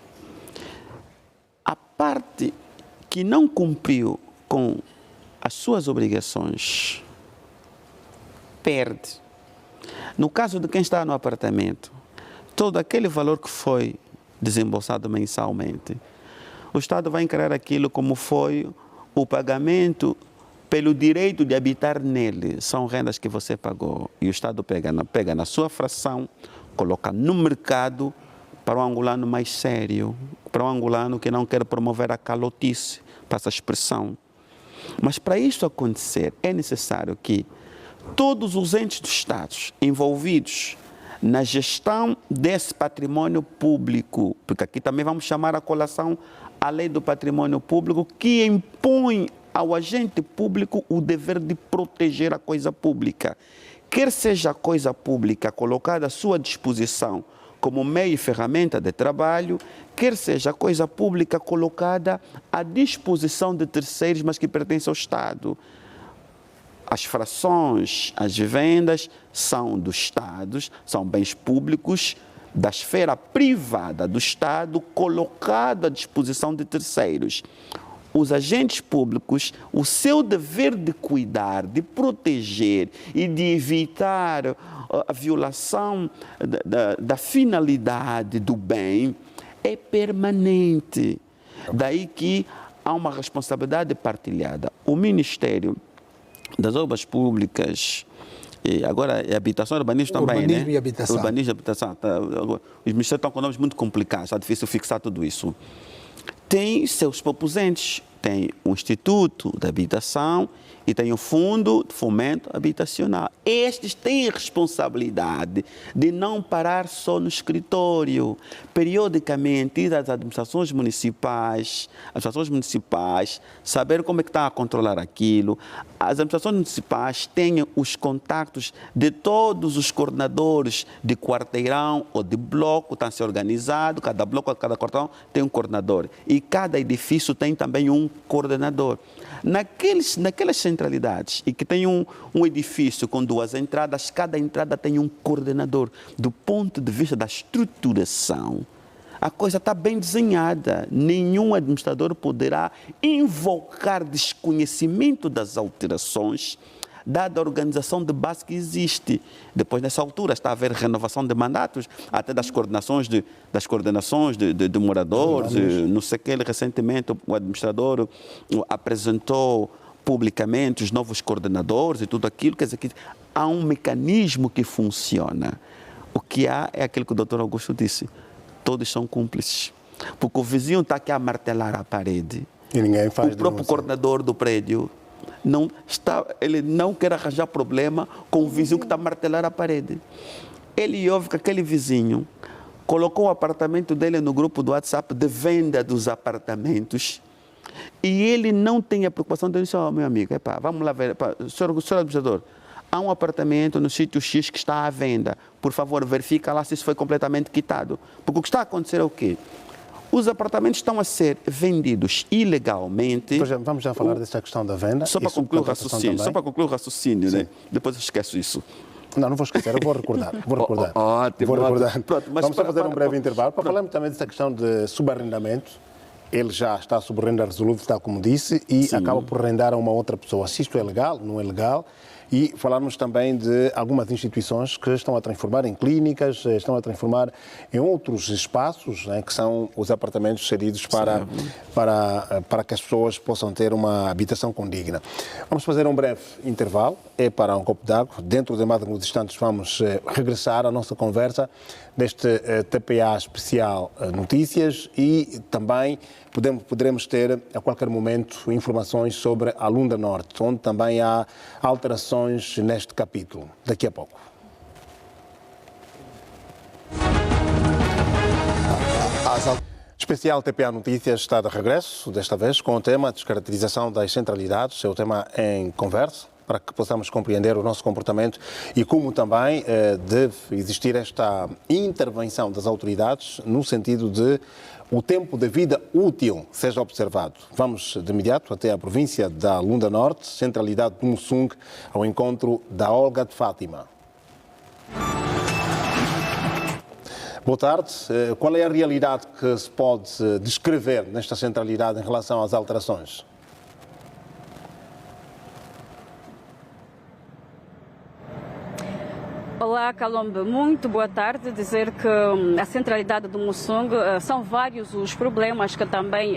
A parte que não cumpriu com as suas obrigações perde. No caso de quem está no apartamento, todo aquele valor que foi desembolsado mensalmente, o Estado vai encarar aquilo como foi o pagamento pelo direito de habitar nele. São rendas que você pagou e o Estado pega na sua fração, coloca no mercado para um angolano mais sério, para um angolano que não quer promover a calotice, passa a expressão. Mas para isso acontecer, é necessário que todos os entes do Estado envolvidos na gestão desse patrimônio público, porque aqui também vamos chamar a colação a lei do patrimônio público, que impõe ao agente público o dever de proteger a coisa pública. Quer seja a coisa pública colocada à sua disposição como meio e ferramenta de trabalho, quer seja a coisa pública colocada à disposição de terceiros, mas que pertence ao Estado. As frações, as vendas são dos Estados, são bens públicos da esfera privada do Estado colocado à disposição de terceiros. Os agentes públicos, o seu dever de cuidar, de proteger e de evitar a violação da finalidade do bem é permanente. Daí que há uma responsabilidade partilhada. O Ministério das Obras Públicas, e agora é habitação e urbanismo também, urbanismo, né? E habitação. Urbanismo e habitação. Os ministérios estão com nomes muito complicados, está difícil fixar tudo isso. Tem seus proposentes tem o Instituto de Habitação e tem o Fundo de Fomento Habitacional. Estes têm a responsabilidade de não parar só no escritório. Periodicamente, ir às administrações municipais, saber como é que está a controlar aquilo. As administrações municipais têm os contactos de todos os coordenadores de quarteirão ou de bloco, estão se organizados, cada bloco, cada quarteirão tem um coordenador. E cada edifício tem também um coordenador. Naquelas centralidades e que tem um edifício com 2 entradas, cada entrada tem um coordenador. Do ponto de vista da estruturação, a coisa está bem desenhada. Nenhum administrador poderá invocar desconhecimento das alterações, dada a organização de base que existe. Depois, nessa altura, está a haver renovação de mandatos, até das coordenações de moradores. Não sei o que, recentemente o administrador apresentou publicamente os novos coordenadores e tudo aquilo. Quer dizer que há um mecanismo que funciona. O que há é aquilo que o doutor Augusto disse. Todos são cúmplices. Porque o vizinho está aqui a martelar a parede. E ninguém faz o próprio coordenador do prédio ele não quer arranjar problema com o vizinho que está a martelar a parede. Ele ouve que aquele vizinho colocou o apartamento dele no grupo do WhatsApp de venda dos apartamentos e ele não tem a preocupação de dizer, meu amigo, vamos lá ver, senhor administrador, há um apartamento no sítio X que está à venda, por favor, verifica lá se isso foi completamente quitado. Porque o que está a acontecer é o quê? Os apartamentos estão a ser vendidos ilegalmente. Vamos já falar dessa questão da venda. Só para concluir o raciocínio, né? Depois eu esqueço isso. Não vou esquecer, eu vou recordar. Ótimo. Pronto, vamos só fazer um breve intervalo para falarmos também dessa questão de subarrendamento. Ele já está sob renda resoluta, tal como disse, e acaba por arrendar a uma outra pessoa. Se isto é legal, não é legal. E falarmos também de algumas instituições que estão a transformar em clínicas, estão a transformar em outros espaços, né, que são os apartamentos cedidos para que as pessoas possam ter uma habitação condigna. Vamos fazer um breve intervalo, para um copo d'água. Dentro de mais alguns instantes vamos regressar à nossa conversa deste TPA especial Notícias e também poderemos ter a qualquer momento informações sobre a Lunda Norte, onde também há alterações neste capítulo. Daqui a pouco. Especial TPA Notícias está de regresso, desta vez com o tema descaracterização das centralidades, é o tema em conversa, para que possamos compreender o nosso comportamento e como também deve existir esta intervenção das autoridades no sentido de o tempo de vida útil seja observado. Vamos de imediato até a província da Lunda Norte, centralidade do Mussung, ao encontro da Olga de Fátima. Boa tarde. Qual é a realidade que se pode descrever nesta centralidade em relação às alterações? Olá, Calombe. Muito boa tarde. Dizer que a centralidade do Mussung são vários os problemas que também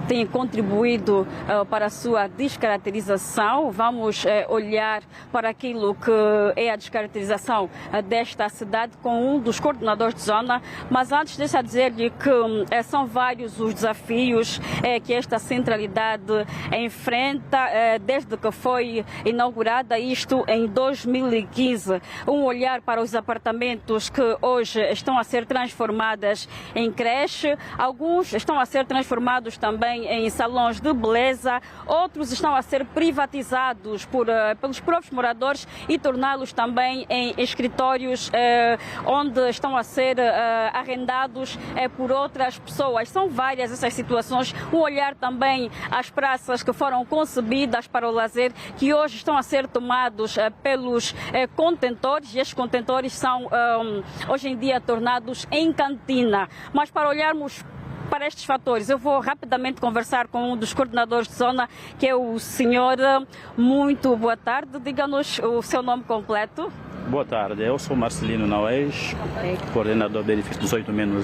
têm contribuído para a sua descaracterização. Vamos olhar para aquilo que é a descaracterização desta cidade com um dos coordenadores de zona, mas antes deixa dizer-lhe que são vários os desafios que esta centralidade enfrenta desde que foi inaugurada, isto em 2015. Olhar para os apartamentos que hoje estão a ser transformados em creche, alguns estão a ser transformados também em salões de beleza, outros estão a ser privatizados pelos próprios moradores e torná-los também em escritórios onde estão a ser arrendados por outras pessoas. São várias essas situações. Um olhar também às praças que foram concebidas para o lazer, que hoje estão a ser tomados pelos contentores, e estes contentores são hoje em dia tornados em cantina. Mas para olharmos para estes fatores, eu vou rapidamente conversar com um dos coordenadores de zona, que é o senhor. Muito boa tarde, diga-nos o seu nome completo. Boa tarde, eu sou Marcelino Nauez, coordenador do edifício 18-1.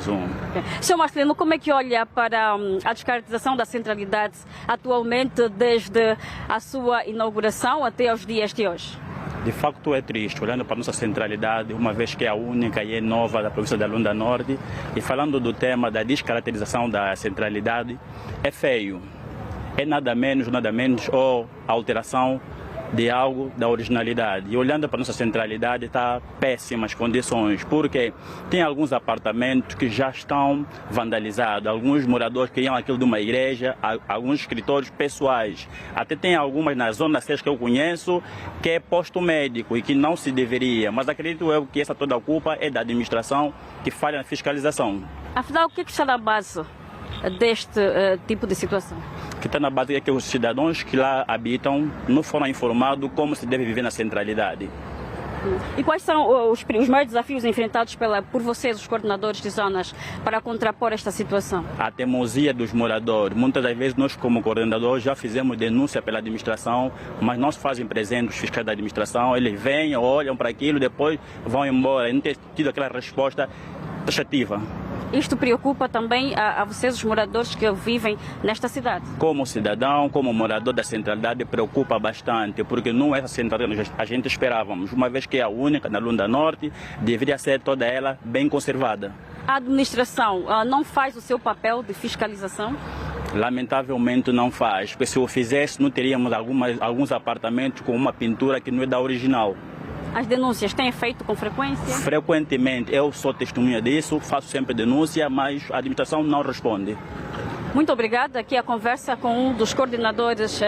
Senhor Marcelino, como é que olha para a descaracterização da centralidade atualmente, desde a sua inauguração até aos dias de hoje? De facto é triste, olhando para a nossa centralidade, uma vez que é a única e é nova da província da Lunda Norte, e falando do tema da descaracterização da centralidade, é feio. é nada menos ou alteração de algo da originalidade. E olhando para a nossa centralidade, está péssimas condições, porque tem alguns apartamentos que já estão vandalizados, alguns moradores queriam aquilo de uma igreja, alguns escritórios pessoais, até tem algumas na zona 6 que eu conheço, que é posto médico e que não se deveria, mas acredito eu que essa toda a culpa é da administração que falha na fiscalização. Afinal, o que está na base deste tipo de situação? Que está na base é que os cidadãos que lá habitam não foram informados como se deve viver na centralidade. E quais são os maiores desafios enfrentados por vocês, os coordenadores de zonas, para contrapor esta situação? A teimosia dos moradores. Muitas das vezes nós, como coordenadores, já fizemos denúncia pela administração, mas não se fazem presentes os fiscais da administração. Eles vêm, olham para aquilo, depois vão embora. E não tem tido aquela resposta taxativa. Isto preocupa também a vocês, os moradores que vivem nesta cidade? Como cidadão, como morador da centralidade, preocupa bastante, porque não é essa centralidade que a gente esperávamos. Uma vez que é a única na Lunda Norte, deveria ser toda ela bem conservada. A administração não faz o seu papel de fiscalização? Lamentavelmente não faz, porque se o fizesse não teríamos alguns apartamentos com uma pintura que não é da original. As denúncias têm feito com frequência? Frequentemente, eu sou testemunha disso, faço sempre denúncia, mas a administração não responde. Muito obrigada. Aqui a conversa com um dos coordenadores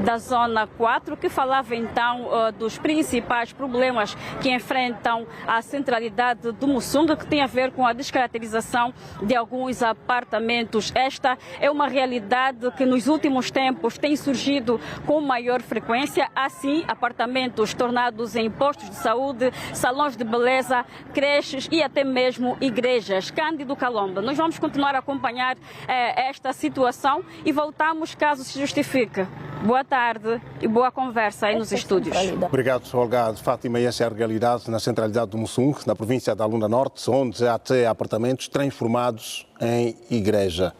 da Zona 4, que falava então dos principais problemas que enfrentam a centralidade do Mussung, que tem a ver com a descaracterização de alguns apartamentos. Esta é uma realidade que nos últimos tempos tem surgido com maior frequência. Assim, apartamentos tornados em postos de saúde, salões de beleza, creches e até mesmo igrejas. Cândido Calomba, nós vamos continuar a acompanhar esta situação e voltamos caso se justifique. Boa tarde e boa conversa aí nos estúdios. Obrigado, Olga. Fátima, essa é a realidade na centralidade do Mussung, na província da Lunda Norte, onde já tem apartamentos transformados em igreja.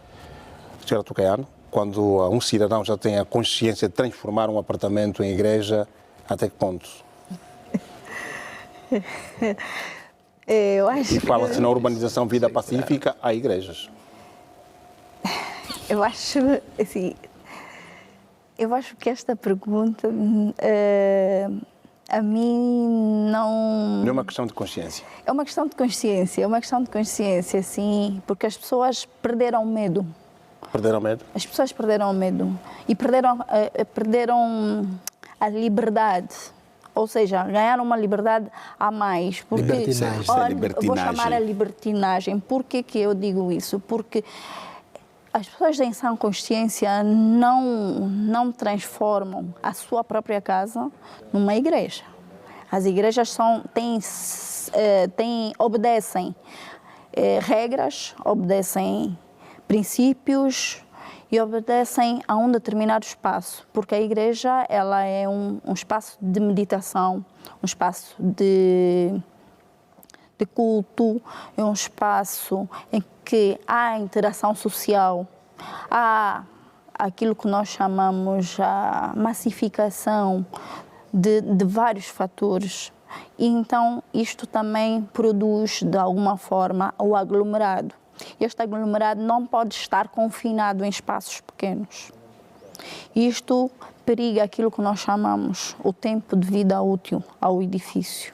Senhora Tucaiano, quando um cidadão já tem a consciência de transformar um apartamento em igreja, até que ponto? Eu acho e fala-se na urbanização Vida Pacífica, há igrejas. Eu acho, assim, que esta pergunta a mim não... Não é uma questão de consciência. É uma questão de consciência, sim, porque as pessoas perderam medo. Perderam medo? As pessoas perderam medo e perderam a liberdade. Ou seja, ganharam uma liberdade a mais. Porque, libertinagem. Vou chamar a libertinagem. Por que eu digo isso? Porque as pessoas em sã consciência não transformam a sua própria casa numa igreja. As igrejas obedecem regras, obedecem princípios e obedecem a um determinado espaço, porque a igreja ela é um espaço de meditação, um espaço de culto, é um espaço em que há interação social, há aquilo que nós chamamos a massificação de vários fatores. E então isto também produz de alguma forma o aglomerado. Este aglomerado não pode estar confinado em espaços pequenos. Isto periga aquilo que nós chamamos o tempo de vida útil ao edifício.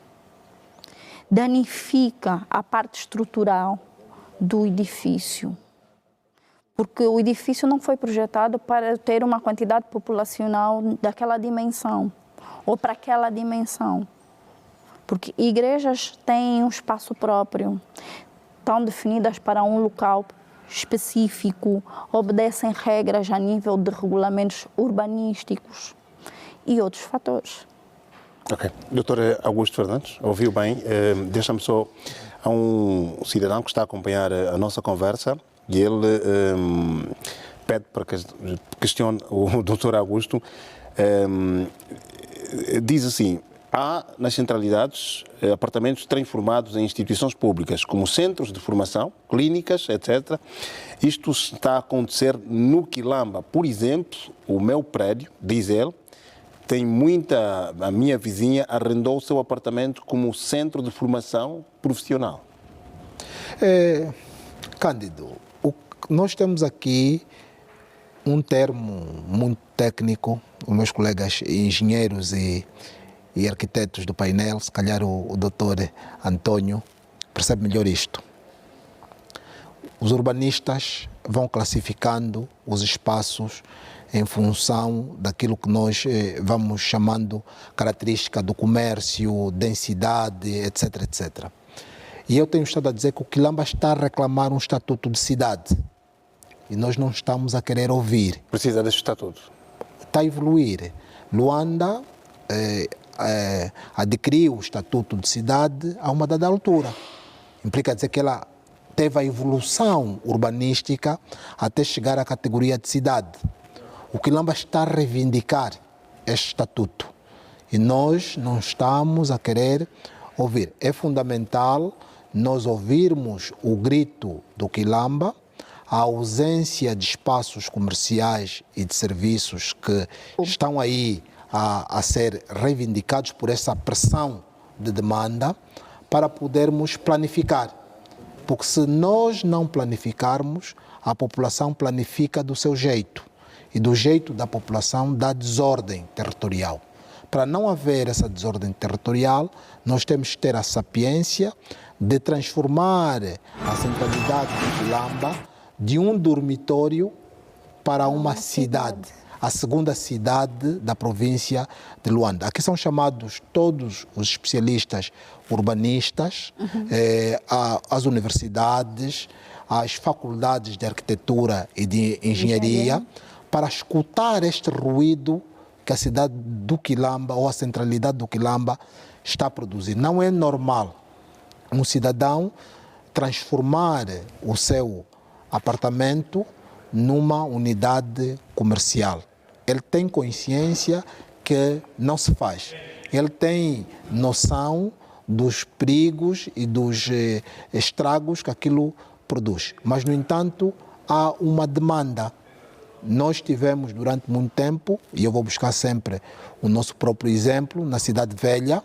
Danifica a parte estrutural do edifício, porque o edifício não foi projetado para ter uma quantidade populacional daquela dimensão, ou para aquela dimensão, porque igrejas têm um espaço próprio, estão definidas para um local específico, obedecem regras a nível de regulamentos urbanísticos e outros fatores. Ok. Doutor Augusto Fernandes, ouviu bem. Deixa-me só a um cidadão que está a acompanhar a nossa conversa e ele pede para que questione o doutor Augusto. Diz assim: há nas centralidades apartamentos transformados em instituições públicas, como centros de formação, clínicas, etc. Isto está a acontecer no Quilamba. Por exemplo, o meu prédio, diz ele, a minha vizinha arrendou o seu apartamento como centro de formação profissional. Cândido, nós temos aqui um termo muito técnico, os meus colegas engenheiros e arquitetos do painel, se calhar o doutor Antônio percebe melhor isto. Os urbanistas vão classificando os espaços em função daquilo que nós vamos chamando característica do comércio, densidade, etc, etc. E eu tenho estado a dizer que o Quilamba está a reclamar um estatuto de cidade e nós não estamos a querer ouvir. Precisa desse estatuto? Está a evoluir. Luanda adquiriu o estatuto de cidade a uma dada altura. Implica dizer que ela teve a evolução urbanística até chegar à categoria de cidade. O Quilamba está a reivindicar este estatuto e nós não estamos a querer ouvir. É fundamental nós ouvirmos o grito do Quilamba, a ausência de espaços comerciais e de serviços que estão aí a ser reivindicados por essa pressão de demanda para podermos planificar. Porque se nós não planificarmos, a população planifica do seu jeito. E do jeito da população dá desordem territorial. Para não haver essa desordem territorial, nós temos que ter a sapiência de transformar a centralidade do Quilamba de um dormitório para uma cidade, a segunda cidade da província de Luanda. Aqui são chamados todos os especialistas urbanistas, as universidades, as faculdades de arquitetura e de engenharia, para escutar este ruído que a cidade do Quilamba ou a centralidade do Quilamba está a produzir. Não é normal um cidadão transformar o seu apartamento numa unidade comercial. Ele tem consciência que não se faz. Ele tem noção dos perigos e dos estragos que aquilo produz. Mas, no entanto, há uma demanda. Nós tivemos durante muito tempo, e eu vou buscar sempre o nosso próprio exemplo, na Cidade Velha,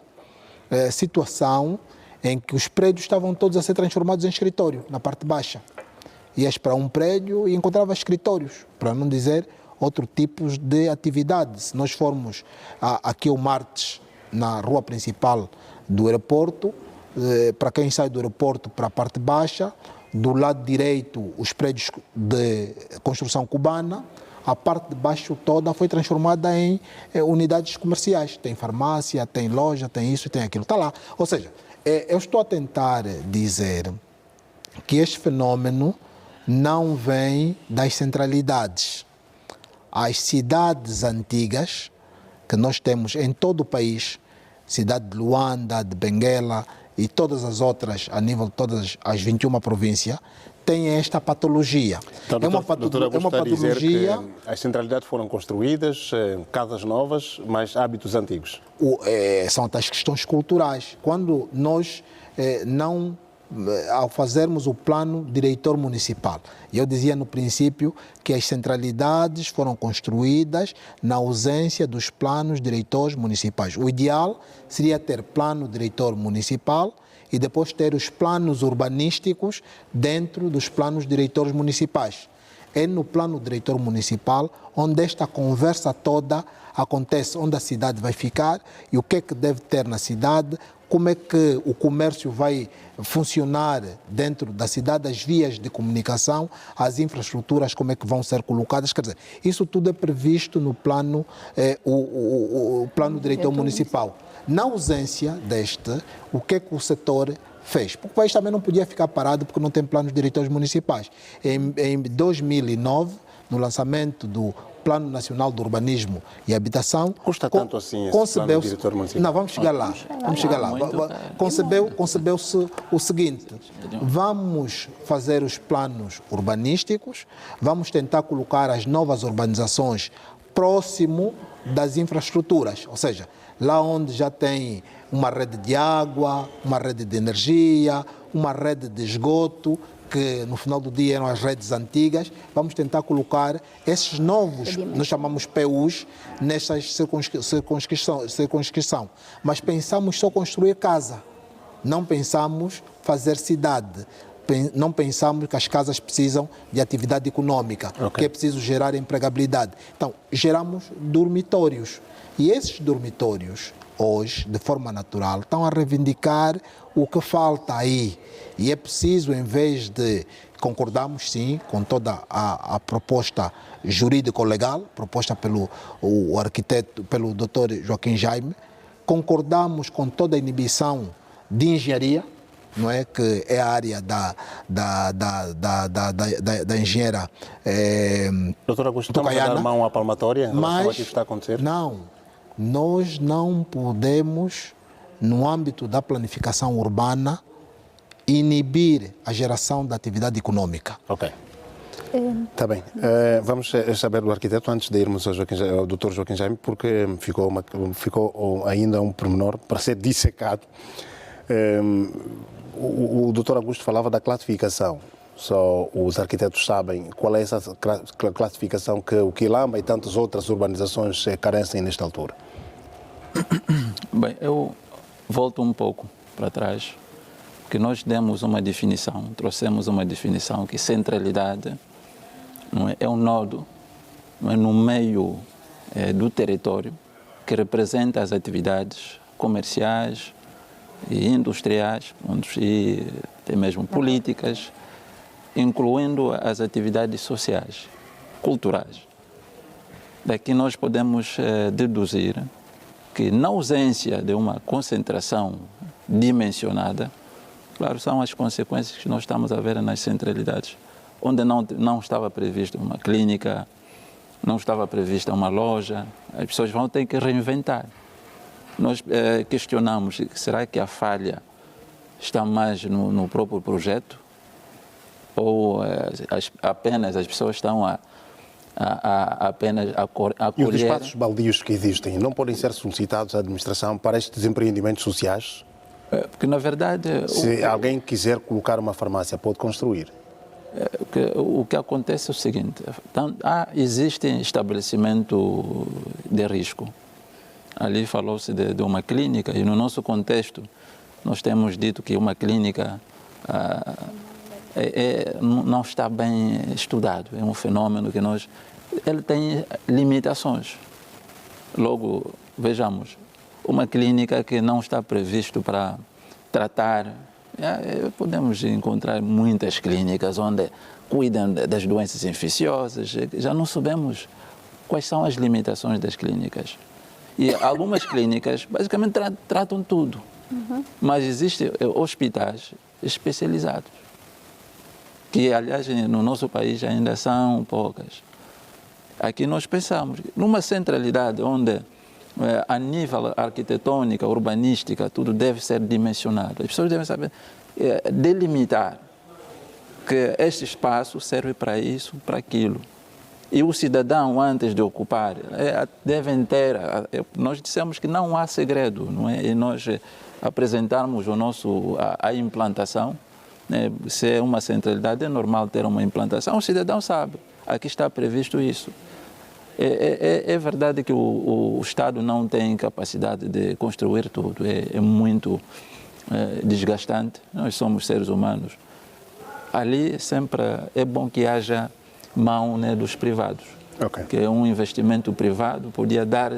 situação em que os prédios estavam todos a ser transformados em escritório, na parte baixa. Ias para um prédio e encontrava escritórios, para não dizer outros tipos de atividades. Se nós formos aqui ao Martes, na rua principal do aeroporto, para quem sai do aeroporto para a parte baixa, do lado direito os prédios de construção cubana, a parte de baixo toda foi transformada em unidades comerciais. Tem farmácia, tem loja, tem isso e tem aquilo. Está lá. Ou seja, eu estou a tentar dizer que este fenômeno não vem das centralidades. As cidades antigas que nós temos em todo o país, cidade de Luanda, de Benguela e todas as outras, a nível de todas as 21 províncias, têm esta patologia. Então, é uma patologia. Dizer que as centralidades foram construídas, casas novas, mas hábitos antigos. São as questões culturais. Quando nós ao fazermos o plano diretor municipal, eu dizia no princípio que as centralidades foram construídas na ausência dos planos diretores municipais. O ideal seria ter plano diretor municipal e depois ter os planos urbanísticos dentro dos planos diretores municipais. É no plano diretor municipal onde esta conversa toda acontece, onde a cidade vai ficar e o que é que deve ter na cidade, como é que o comércio vai funcionar dentro da cidade, as vias de comunicação, as infraestruturas, como é que vão ser colocadas. Quer dizer, isso tudo é previsto no plano, o plano diretor municipal. Na ausência deste, o que é que o setor fez? Porque o país também não podia ficar parado porque não tem planos diretores municipais. Em 2009, no lançamento do Plano Nacional do Urbanismo e Habitação... Custa tanto assim esse plano diretor municipal? Não, vamos chegar lá. Concebeu-se o seguinte: vamos fazer os planos urbanísticos, vamos tentar colocar as novas urbanizações próximo das infraestruturas, ou seja, lá onde já tem uma rede de água, uma rede de energia, uma rede de esgoto, que no final do dia eram as redes antigas, vamos tentar colocar esses novos, nós chamamos PUs, nessas circunscrição. Mas pensamos só construir casa, não pensamos fazer cidade. não pensamos que as casas precisam de atividade econômica, que é preciso gerar empregabilidade. Então, geramos dormitórios. E esses dormitórios, hoje, de forma natural, estão a reivindicar o que falta aí. E é preciso, em vez de concordamos, sim, com toda a proposta jurídico-legal, proposta pelo arquiteto, pelo Dr. Joaquim Jaime, concordamos com toda a inibição de engenharia, não é, que é a área da engenheira Doutor Augusto, estamos a dar mão à palmatória em relação àquilo que está a acontecer? Não, nós não podemos, no âmbito da planificação urbana, inibir a geração da atividade econômica. Ok. Está bem. Vamos saber do arquiteto antes de irmos ao Dr. Joaquim Jaime, porque ficou ainda um pormenor para ser dissecado. O Dr. Augusto falava da classificação. Só os arquitetos sabem qual é essa classificação que o Quilamba e tantas outras urbanizações carecem nesta altura. Bem, eu volto um pouco para trás, porque nós demos uma definição, trouxemos uma definição que centralidade não é um nodo, não é, no meio do território que representa as atividades comerciais e industriais e até mesmo políticas, incluindo as atividades sociais, culturais. Daqui nós podemos deduzir que, na ausência de uma concentração dimensionada, claro, são as consequências que nós estamos a ver nas centralidades, onde não estava prevista uma clínica, não estava prevista uma loja, as pessoas vão ter que reinventar. Nós questionamos, será que a falha está mais no próprio projeto? Ou apenas as pessoas estão apenas a colher? E os espaços baldios que existem não podem ser solicitados à administração para estes empreendimentos sociais? Porque, na verdade... Se alguém quiser colocar uma farmácia, pode construir? O que acontece é o seguinte, existe estabelecimento de risco. Ali falou-se de uma clínica e, no nosso contexto, nós temos dito que uma clínica não está bem estudado. É um fenômeno que ele tem limitações. Logo, vejamos, uma clínica que não está previsto para tratar. Podemos encontrar muitas clínicas onde cuidam das doenças infecciosas. Já não sabemos quais são as limitações das clínicas. E algumas clínicas basicamente tratam tudo. Mas existem hospitais especializados, que, aliás, no nosso país ainda são poucas. Aqui nós pensamos, numa centralidade onde, a nível arquitetônica, urbanística, tudo deve ser dimensionado. As pessoas devem saber delimitar que este espaço serve para isso, para aquilo. E o cidadão, antes de ocupar, devem ter... Nós dissemos que não há segredo, não é? E nós apresentarmos a implantação, né? Se é uma centralidade, é normal ter uma implantação, o cidadão sabe, aqui está previsto isso. É verdade que o Estado não tem capacidade de construir tudo, é muito desgastante, nós somos seres humanos. Ali sempre é bom que haja mão, né, dos privados, que é um investimento privado, podia dar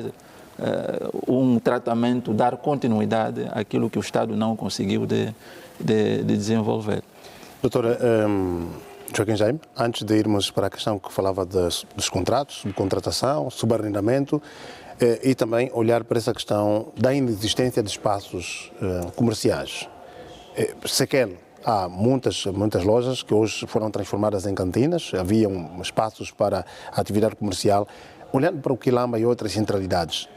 um tratamento, dar continuidade àquilo que o Estado não conseguiu de desenvolver. Doutora Joaquim Jaime, antes de irmos para a questão que falava dos contratos, de contratação, subarrendamento, e também olhar para essa questão da inexistência de espaços comerciais. Sequer há muitas lojas que hoje foram transformadas em cantinas, haviam espaços para a atividade comercial. Olhando para o Quilamba e outras centralidades,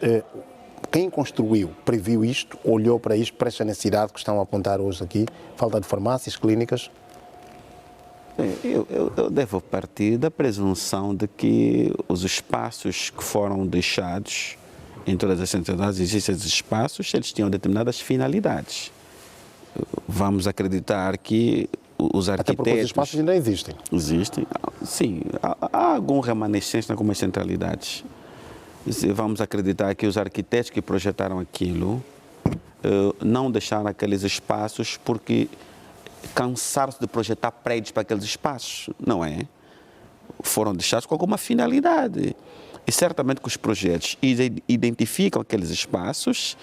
quem construiu, previu isto, olhou para isto, para esta necessidade que estão a apontar hoje aqui, falta de farmácias, clínicas? Eu devo partir da presunção de que os espaços que foram deixados em todas as centralidades, existem esses espaços, eles tinham determinadas finalidades. Vamos acreditar que os arquitetos... Até porque os espaços ainda existem. Existem, sim. Há algum remanescente em algumas centralidades. Vamos acreditar que os arquitetos que projetaram aquilo não deixaram aqueles espaços porque cansaram-se de projetar prédios para aqueles espaços, não é? Foram deixados com alguma finalidade. E certamente que os projetos identificam aqueles espaços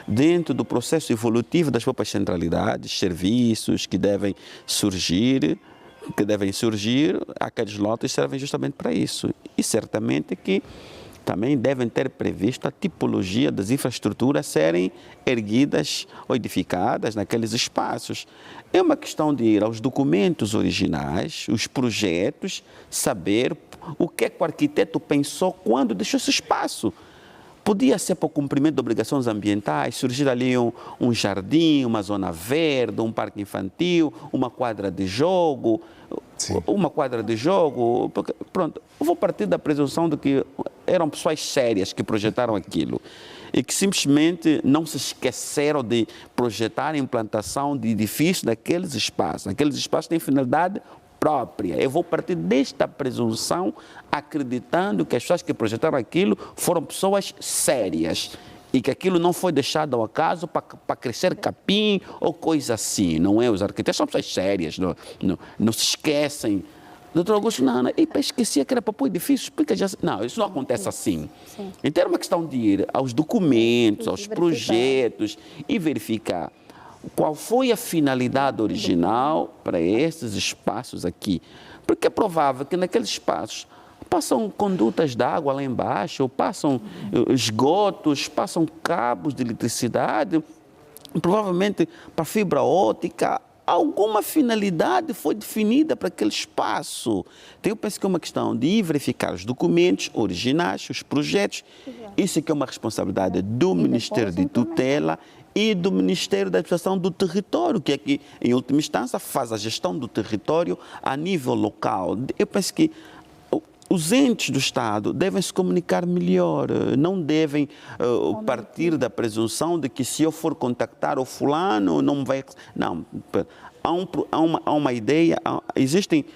dentro do processo evolutivo das próprias centralidades, serviços que devem surgir, aqueles lotes servem justamente para isso. E certamente que também devem ter previsto a tipologia das infraestruturas serem erguidas ou edificadas naqueles espaços. É uma questão de ir aos documentos originais, os projetos, saber o que é que o arquiteto pensou quando deixou esse espaço. Podia ser para o cumprimento de obrigações ambientais, surgir ali um jardim, uma zona verde, um parque infantil, uma quadra de jogo. Sim. Uma quadra de jogo. Pronto, eu vou partir da presunção de que eram pessoas sérias que projetaram aquilo e que simplesmente não se esqueceram de projetar a implantação de edifícios naqueles espaços. Aqueles espaços têm finalidade própria. Eu vou partir desta presunção, acreditando que as pessoas que projetaram aquilo foram pessoas sérias e que aquilo não foi deixado ao acaso para crescer capim ou coisa assim, não é? Os arquitetos são pessoas sérias, não se esquecem. Doutor Augusto, não, eu esquecia que era para pôr edifício, explica já. Não, isso não acontece assim. Sim. Então é uma questão de ir aos documentos, aos projetos e verificar qual foi a finalidade original para esses espaços aqui. Porque é provável que naqueles espaços passam condutas de água lá embaixo, ou passam esgotos, passam cabos de eletricidade, provavelmente para fibra óptica. Alguma finalidade foi definida para aquele espaço. Então, eu penso que é uma questão de verificar os documentos originais, os projetos. Isso é que é uma responsabilidade do Ministério de Tutela e do Ministério da Administração do Território, que é que, em última instância, faz a gestão do território a nível local. Eu penso que os entes do Estado devem se comunicar melhor, não devem partir da presunção de que se eu for contactar o fulano, não vai... Não, há uma ideia, existem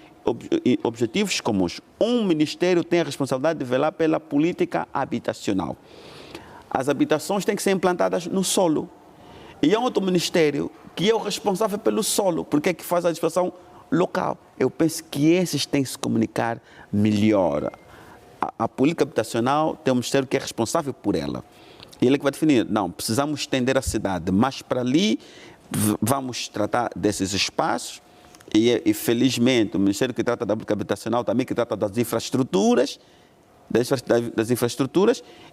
objetivos comuns. Um ministério tem a responsabilidade de velar pela política habitacional. As habitações têm que ser implantadas no solo. E há outro ministério que é o responsável pelo solo, porque é que faz a administração local. Eu penso que esses têm que se comunicar melhor. A política habitacional tem um ministério que é responsável por ela. E ele é que vai definir, não, precisamos estender a cidade, mas para ali vamos tratar desses espaços e felizmente o ministério que trata da política habitacional também que trata das infraestruturas,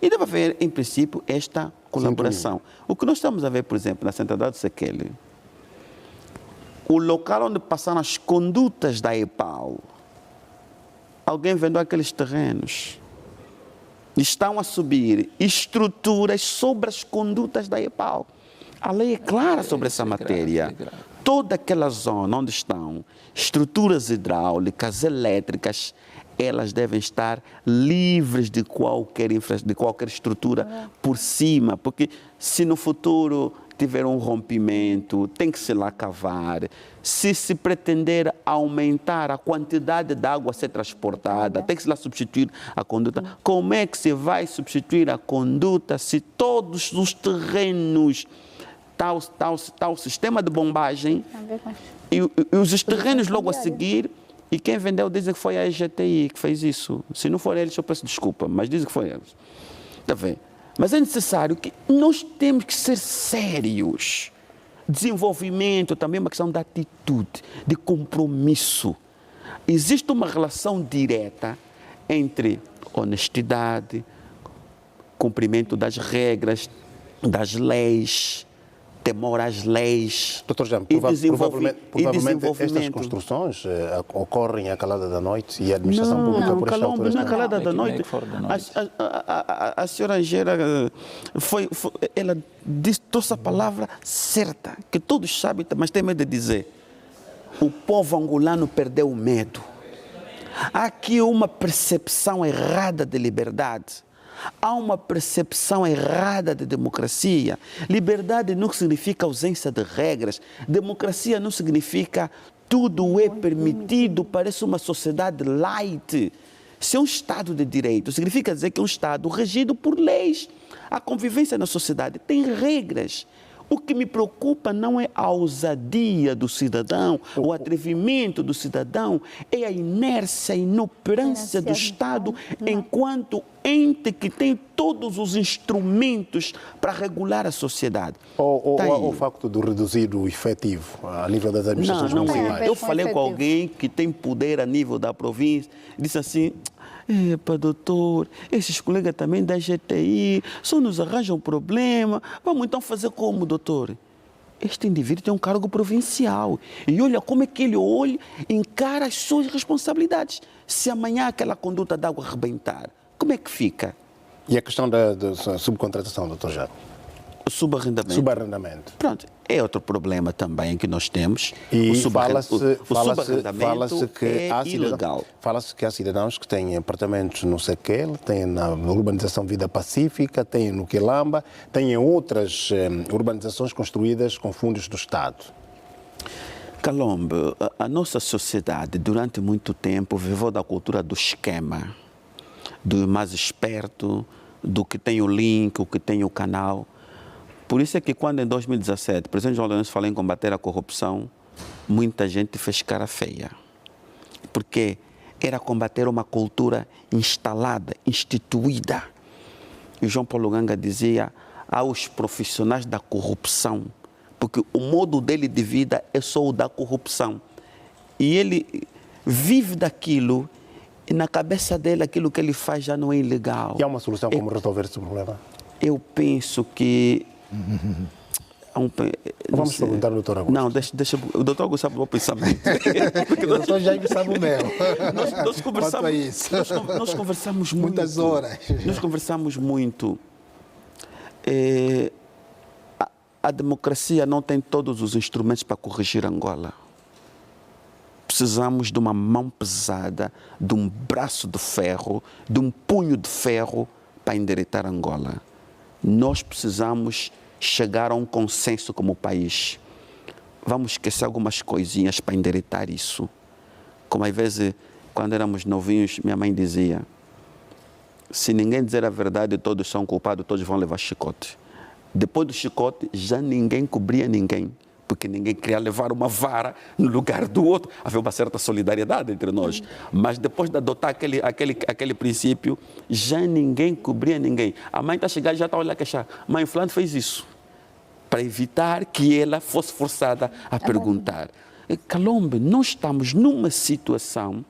e deve haver, em princípio, esta colaboração. O que nós estamos a ver, por exemplo, na centralidade do Sequele, o local onde passaram as condutas da EPAL, alguém vendeu aqueles terrenos. Estão a subir estruturas sobre as condutas da EPAL. A lei é clara sobre essa matéria. Toda aquela zona onde estão estruturas hidráulicas, elétricas, elas devem estar livres de qualquer estrutura por cima, porque se no futuro tiver um rompimento, tem que se lá cavar. Se pretender aumentar a quantidade de água a ser transportada, tem que se lá substituir a conduta. Como é que se vai substituir a conduta se todos os terrenos está o sistema de bombagem e os terrenos logo a seguir? E quem vendeu dizem que foi a EGTI que fez isso. Se não for eles, eu peço desculpa, mas dizem que foi eles. Está bem? Mas é necessário que nós temos que ser sérios. Desenvolvimento também é uma questão de atitude, de compromisso. Existe uma relação direta entre honestidade, cumprimento das regras, das leis, temor às leis. Doutor Jean, provavelmente estas construções ocorrem à calada da noite e a administração pública por esta altura... Não, calada da noite. A senhora Angera ela trouxe a palavra certa, que todos sabem, mas tem medo de dizer. O povo angolano perdeu o medo. Há aqui uma percepção errada de liberdade. Há uma percepção errada de democracia. Liberdade não significa ausência de regras. Democracia não significa tudo é permitido, parece uma sociedade light. Se é um Estado de direito, significa dizer que é um Estado regido por leis. A convivência na sociedade tem regras. O que me preocupa não é a ousadia do cidadão, o atrevimento do cidadão, é a inércia, a inoperância do Estado enquanto ente que tem todos os instrumentos para regular a sociedade. O facto de reduzir o efetivo a nível das administrações municipais. Eu falei com alguém que tem poder a nível da província, disse assim: epa, doutor, esses colegas também da GTI só nos arranjam problema. Vamos então fazer como, doutor? Este indivíduo tem um cargo provincial. E olha como é que ele olha, encara as suas responsabilidades. Se amanhã aquela conduta de água arrebentar, como é que fica? E a questão da subcontratação, doutor Jaco? Subarrendamento. Subarrendamento. Pronto, é outro problema também que nós temos. E o subarrendamento que é ilegal. Fala-se que há cidadãos que têm apartamentos no Sequel, têm na urbanização Vida Pacífica, têm no Quilamba, têm outras urbanizações construídas com fundos do Estado. Calombe, a nossa sociedade durante muito tempo viveu da cultura do esquema, do mais esperto, do que tem o link, o que tem o canal. Por isso é que quando em 2017 o presidente João Lourenço falou em combater a corrupção, muita gente fez cara feia. Porque era combater uma cultura instalada, instituída. E João Paulo Ganga dizia aos profissionais da corrupção, porque o modo dele de vida é só o da corrupção. E ele vive daquilo, e na cabeça dele aquilo que ele faz já não é ilegal. E há uma solução como resolver esse problema? Eu penso que... Vamos perguntar ao doutor Augusto. Não, deixa o doutor Augusto sabe o meu pensamento. O doutor Jaime sabe o meu. Nós conversamos muito. Muitas horas. Nós conversamos muito. A democracia não tem todos os instrumentos para corrigir Angola. Precisamos de uma mão pesada, de um braço de ferro, de um punho de ferro para endireitar Angola. Nós precisamos chegar a um consenso como país. Vamos esquecer algumas coisinhas para endireitar isso. Como às vezes, quando éramos novinhos, minha mãe dizia: se ninguém dizer a verdade, todos são culpados, todos vão levar chicote. Depois do chicote, já ninguém cobria ninguém, porque ninguém queria levar uma vara no lugar do outro. Havia uma certa solidariedade entre nós. Mas depois de adotar aquele princípio, já ninguém cobria ninguém. A mãe está chegando e já está a olhar e queixar: mãe, fulano fez isso. Para evitar que ela fosse forçada a perguntar. Calombe, nós estamos numa situação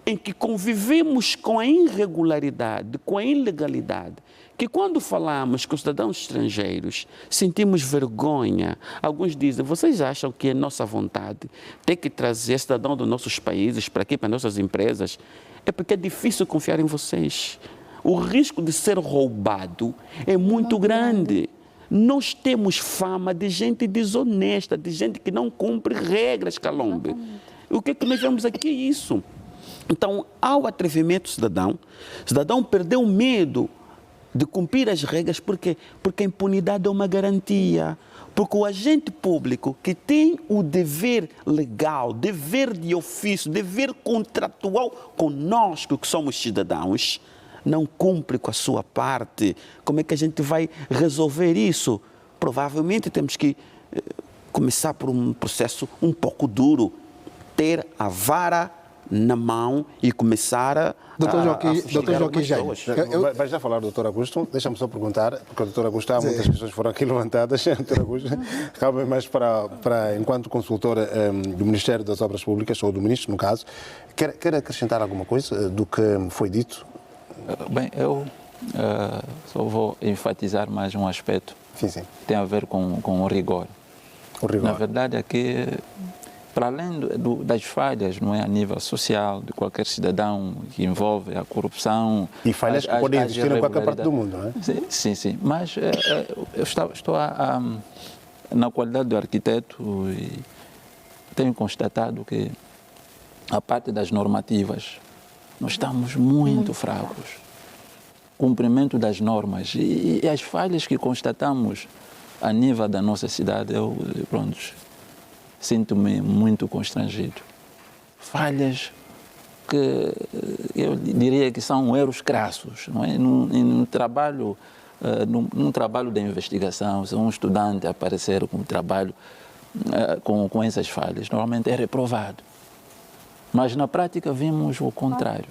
em que convivemos com a irregularidade, com a ilegalidade, que quando falamos com cidadãos estrangeiros, sentimos vergonha. Alguns dizem: vocês acham que é nossa vontade ter que trazer cidadão dos nossos países para aqui, para nossas empresas? É porque é difícil confiar em vocês. O risco de ser roubado é muito grande. Nós temos fama de gente desonesta, de gente que não cumpre regras, Calombe. O que é que nós vemos aqui é isso. Então, ao atrevimento cidadão, o cidadão perdeu o medo de cumprir as regras, porque a impunidade é uma garantia. Porque o agente público que tem o dever legal, dever de ofício, dever contratual conosco que somos cidadãos, não cumpre com a sua parte. Como é que a gente vai resolver isso? Provavelmente temos que começar por um processo um pouco duro, ter a vara na mão e começar a Doutor Joaquim Jaime. Vai já falar do doutor Augusto, deixa-me só perguntar, porque o doutor Augusto, há muitas questões que foram aqui levantadas, doutor Augusto, cabe mais para enquanto consultor do Ministério das Obras Públicas, ou do Ministro, no caso, quer acrescentar alguma coisa do que foi dito? Bem, eu só vou enfatizar mais um aspecto que tem a ver com o rigor. Na verdade, aqui, para além das falhas, não é, a nível social, de qualquer cidadão que envolve a corrupção... E falhas que podem existir em qualquer parte do mundo, não é? Sim. Mas eu estou na qualidade de arquiteto e tenho constatado que a parte das normativas, nós estamos muito fracos. Cumprimento das normas e as falhas que constatamos a nível da nossa cidade, eu, pronto, sinto-me muito constrangido. Falhas que eu diria que são erros crassos, não é? No trabalho num trabalho de investigação, se um estudante aparecer com um trabalho com essas falhas, normalmente é reprovado. Mas na prática vimos o contrário.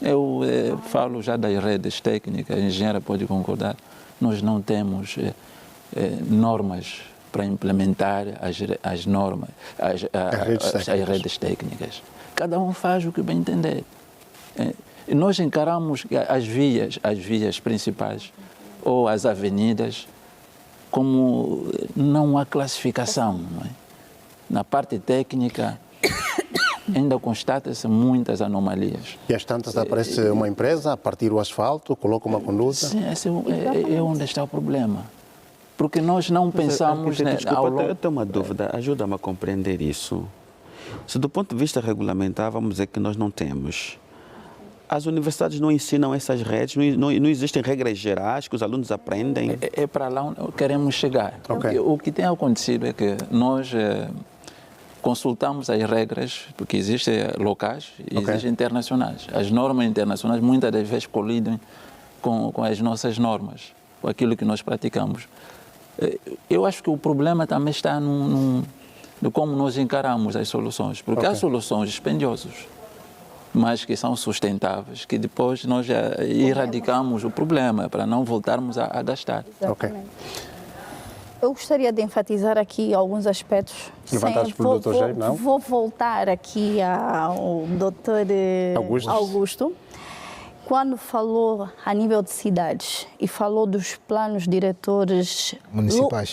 Eu falo já das redes técnicas, a engenheira pode concordar, nós não temos normas para implementar as normas, as redes técnicas. Cada um faz o que bem entender. E nós encaramos as vias principais ou as avenidas como não há classificação. Não é? Na parte técnica ainda constata-se muitas anomalias. E às tantas aparece uma empresa a partir do asfalto, coloca uma conduta? Sim, esse é onde está o problema. Porque nós não pensamos... Desculpa, eu tenho uma dúvida, ajuda-me a compreender isso. Se do ponto de vista regulamentar, vamos dizer que nós não temos. As universidades não ensinam essas redes, não existem regras gerais que os alunos aprendem? É para lá onde queremos chegar. Okay. O que tem acontecido é que nós consultamos as regras, porque existem locais e existem internacionais. As normas internacionais muitas das vezes colidem com as nossas normas, com aquilo que nós praticamos. Eu acho que o problema também está no como nós encaramos as soluções, porque há soluções dispendiosas, mas que são sustentáveis, que depois nós erradicamos o problema para não voltarmos a gastar. Eu gostaria de enfatizar aqui alguns aspectos. Levantados pelo Dr. Jair, não? Vou voltar aqui ao Dr. Augusto. Quando falou a nível de cidades e falou dos planos diretores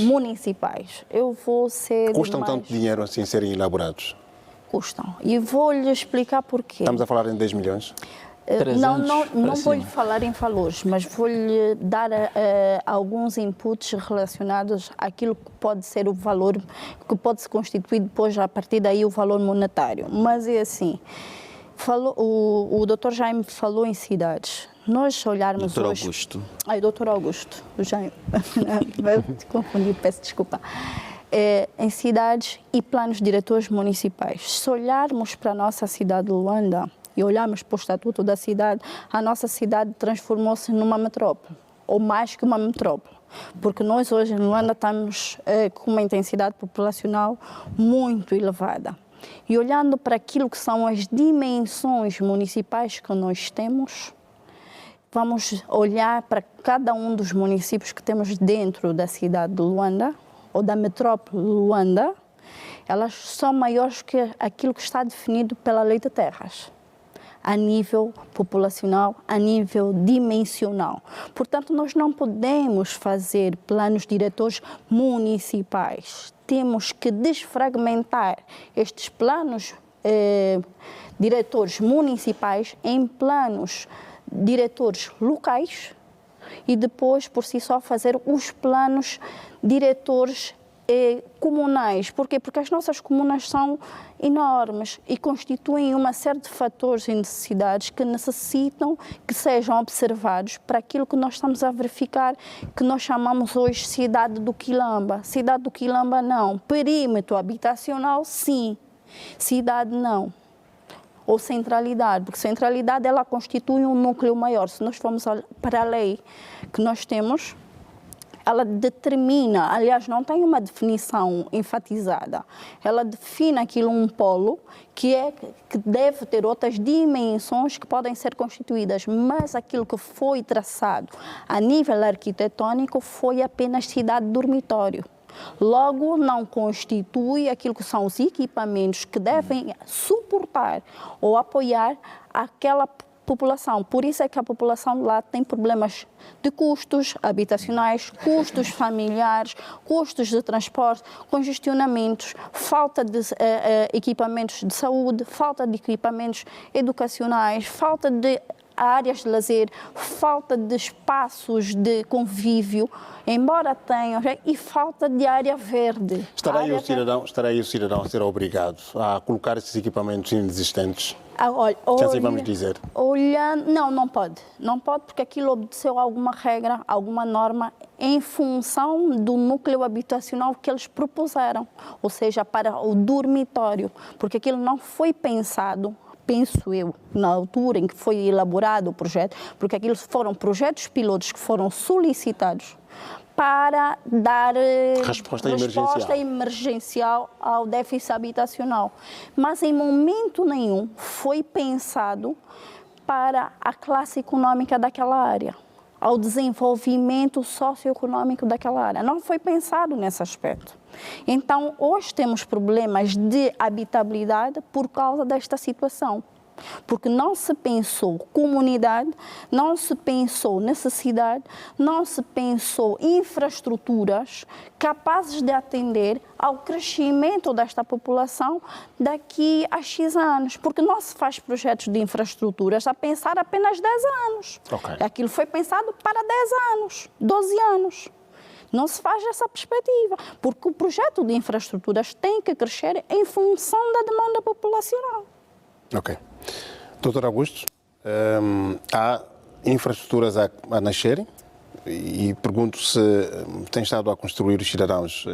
municipais, eu vou ser... Custam tanto dinheiro assim serem elaborados? Custam. E vou-lhe explicar porquê. Estamos a falar em 10 milhões? Não vou-lhe falar em valores, mas vou-lhe dar alguns inputs relacionados àquilo que pode ser o valor, que pode se constituir depois, a partir daí, o valor monetário. Mas é assim... o Dr. Jaime falou em cidades. Nós olharmos Dr. hoje... Augusto. Dr. Augusto. O Jaime. Eu te confundi, peço desculpa. Em cidades e planos diretores municipais. Se olharmos para a nossa cidade de Luanda e olharmos para o Estatuto da cidade, a nossa cidade transformou-se numa metrópole, ou mais que uma metrópole. Porque nós hoje em Luanda estamos com uma intensidade populacional muito elevada. E olhando para aquilo que são as dimensões municipais que nós temos, vamos olhar para cada um dos municípios que temos dentro da cidade de Luanda, ou da metrópole de Luanda, elas são maiores que aquilo que está definido pela Lei de Terras, a nível populacional, a nível dimensional. Portanto, nós não podemos fazer planos diretores municipais. Temos que desfragmentar estes planos diretores municipais em planos diretores locais e depois, por si só, fazer os planos diretores comunais. Porquê? Porque as nossas comunas são enormes e constituem uma série de fatores e necessidades que necessitam que sejam observados para aquilo que nós estamos a verificar, que nós chamamos hoje cidade do Quilamba. Cidade do Quilamba não. Perímetro habitacional, sim. Cidade não. Ou centralidade, porque centralidade ela constitui um núcleo maior. Se nós formos para a lei que nós temos, ela determina, aliás, não tem uma definição enfatizada, ela define aquilo um polo que deve ter outras dimensões que podem ser constituídas, mas aquilo que foi traçado a nível arquitetônico foi apenas cidade-dormitório. Logo, não constitui aquilo que são os equipamentos que devem suportar ou apoiar aquela população. Por isso é que a população lá tem problemas de custos habitacionais, custos familiares, custos de transporte, congestionamentos, falta de equipamentos de saúde, falta de equipamentos educacionais, falta de áreas de lazer, falta de espaços de convívio, embora tenham, e falta de área verde. Estará aí o cidadão a ser obrigado a colocar esses equipamentos inexistentes? Se assim vamos dizer. Não pode. Não pode porque aquilo obedeceu a alguma regra, alguma norma em função do núcleo habitacional que eles propuseram, ou seja, para o dormitório, porque aquilo não foi pensado penso eu, na altura em que foi elaborado o projeto, porque aquilo foram projetos pilotos que foram solicitados para dar resposta emergencial ao déficit habitacional. Mas em momento nenhum foi pensado para a classe econômica daquela área, ao desenvolvimento socioeconômico daquela área. Não foi pensado nesse aspecto. Então, hoje temos problemas de habitabilidade por causa desta situação. Porque não se pensou comunidade, não se pensou necessidade, não se pensou infraestruturas capazes de atender ao crescimento desta população daqui a X anos. Porque não se faz projetos de infraestruturas a pensar apenas 10 anos. Okay. Aquilo foi pensado para 10 anos, 12 anos. Não se faz essa perspectiva, porque o projeto de infraestruturas tem que crescer em função da demanda populacional. Ok. Doutor Augusto, há infraestruturas a nascerem e pergunto se tem estado a construir os cidadãos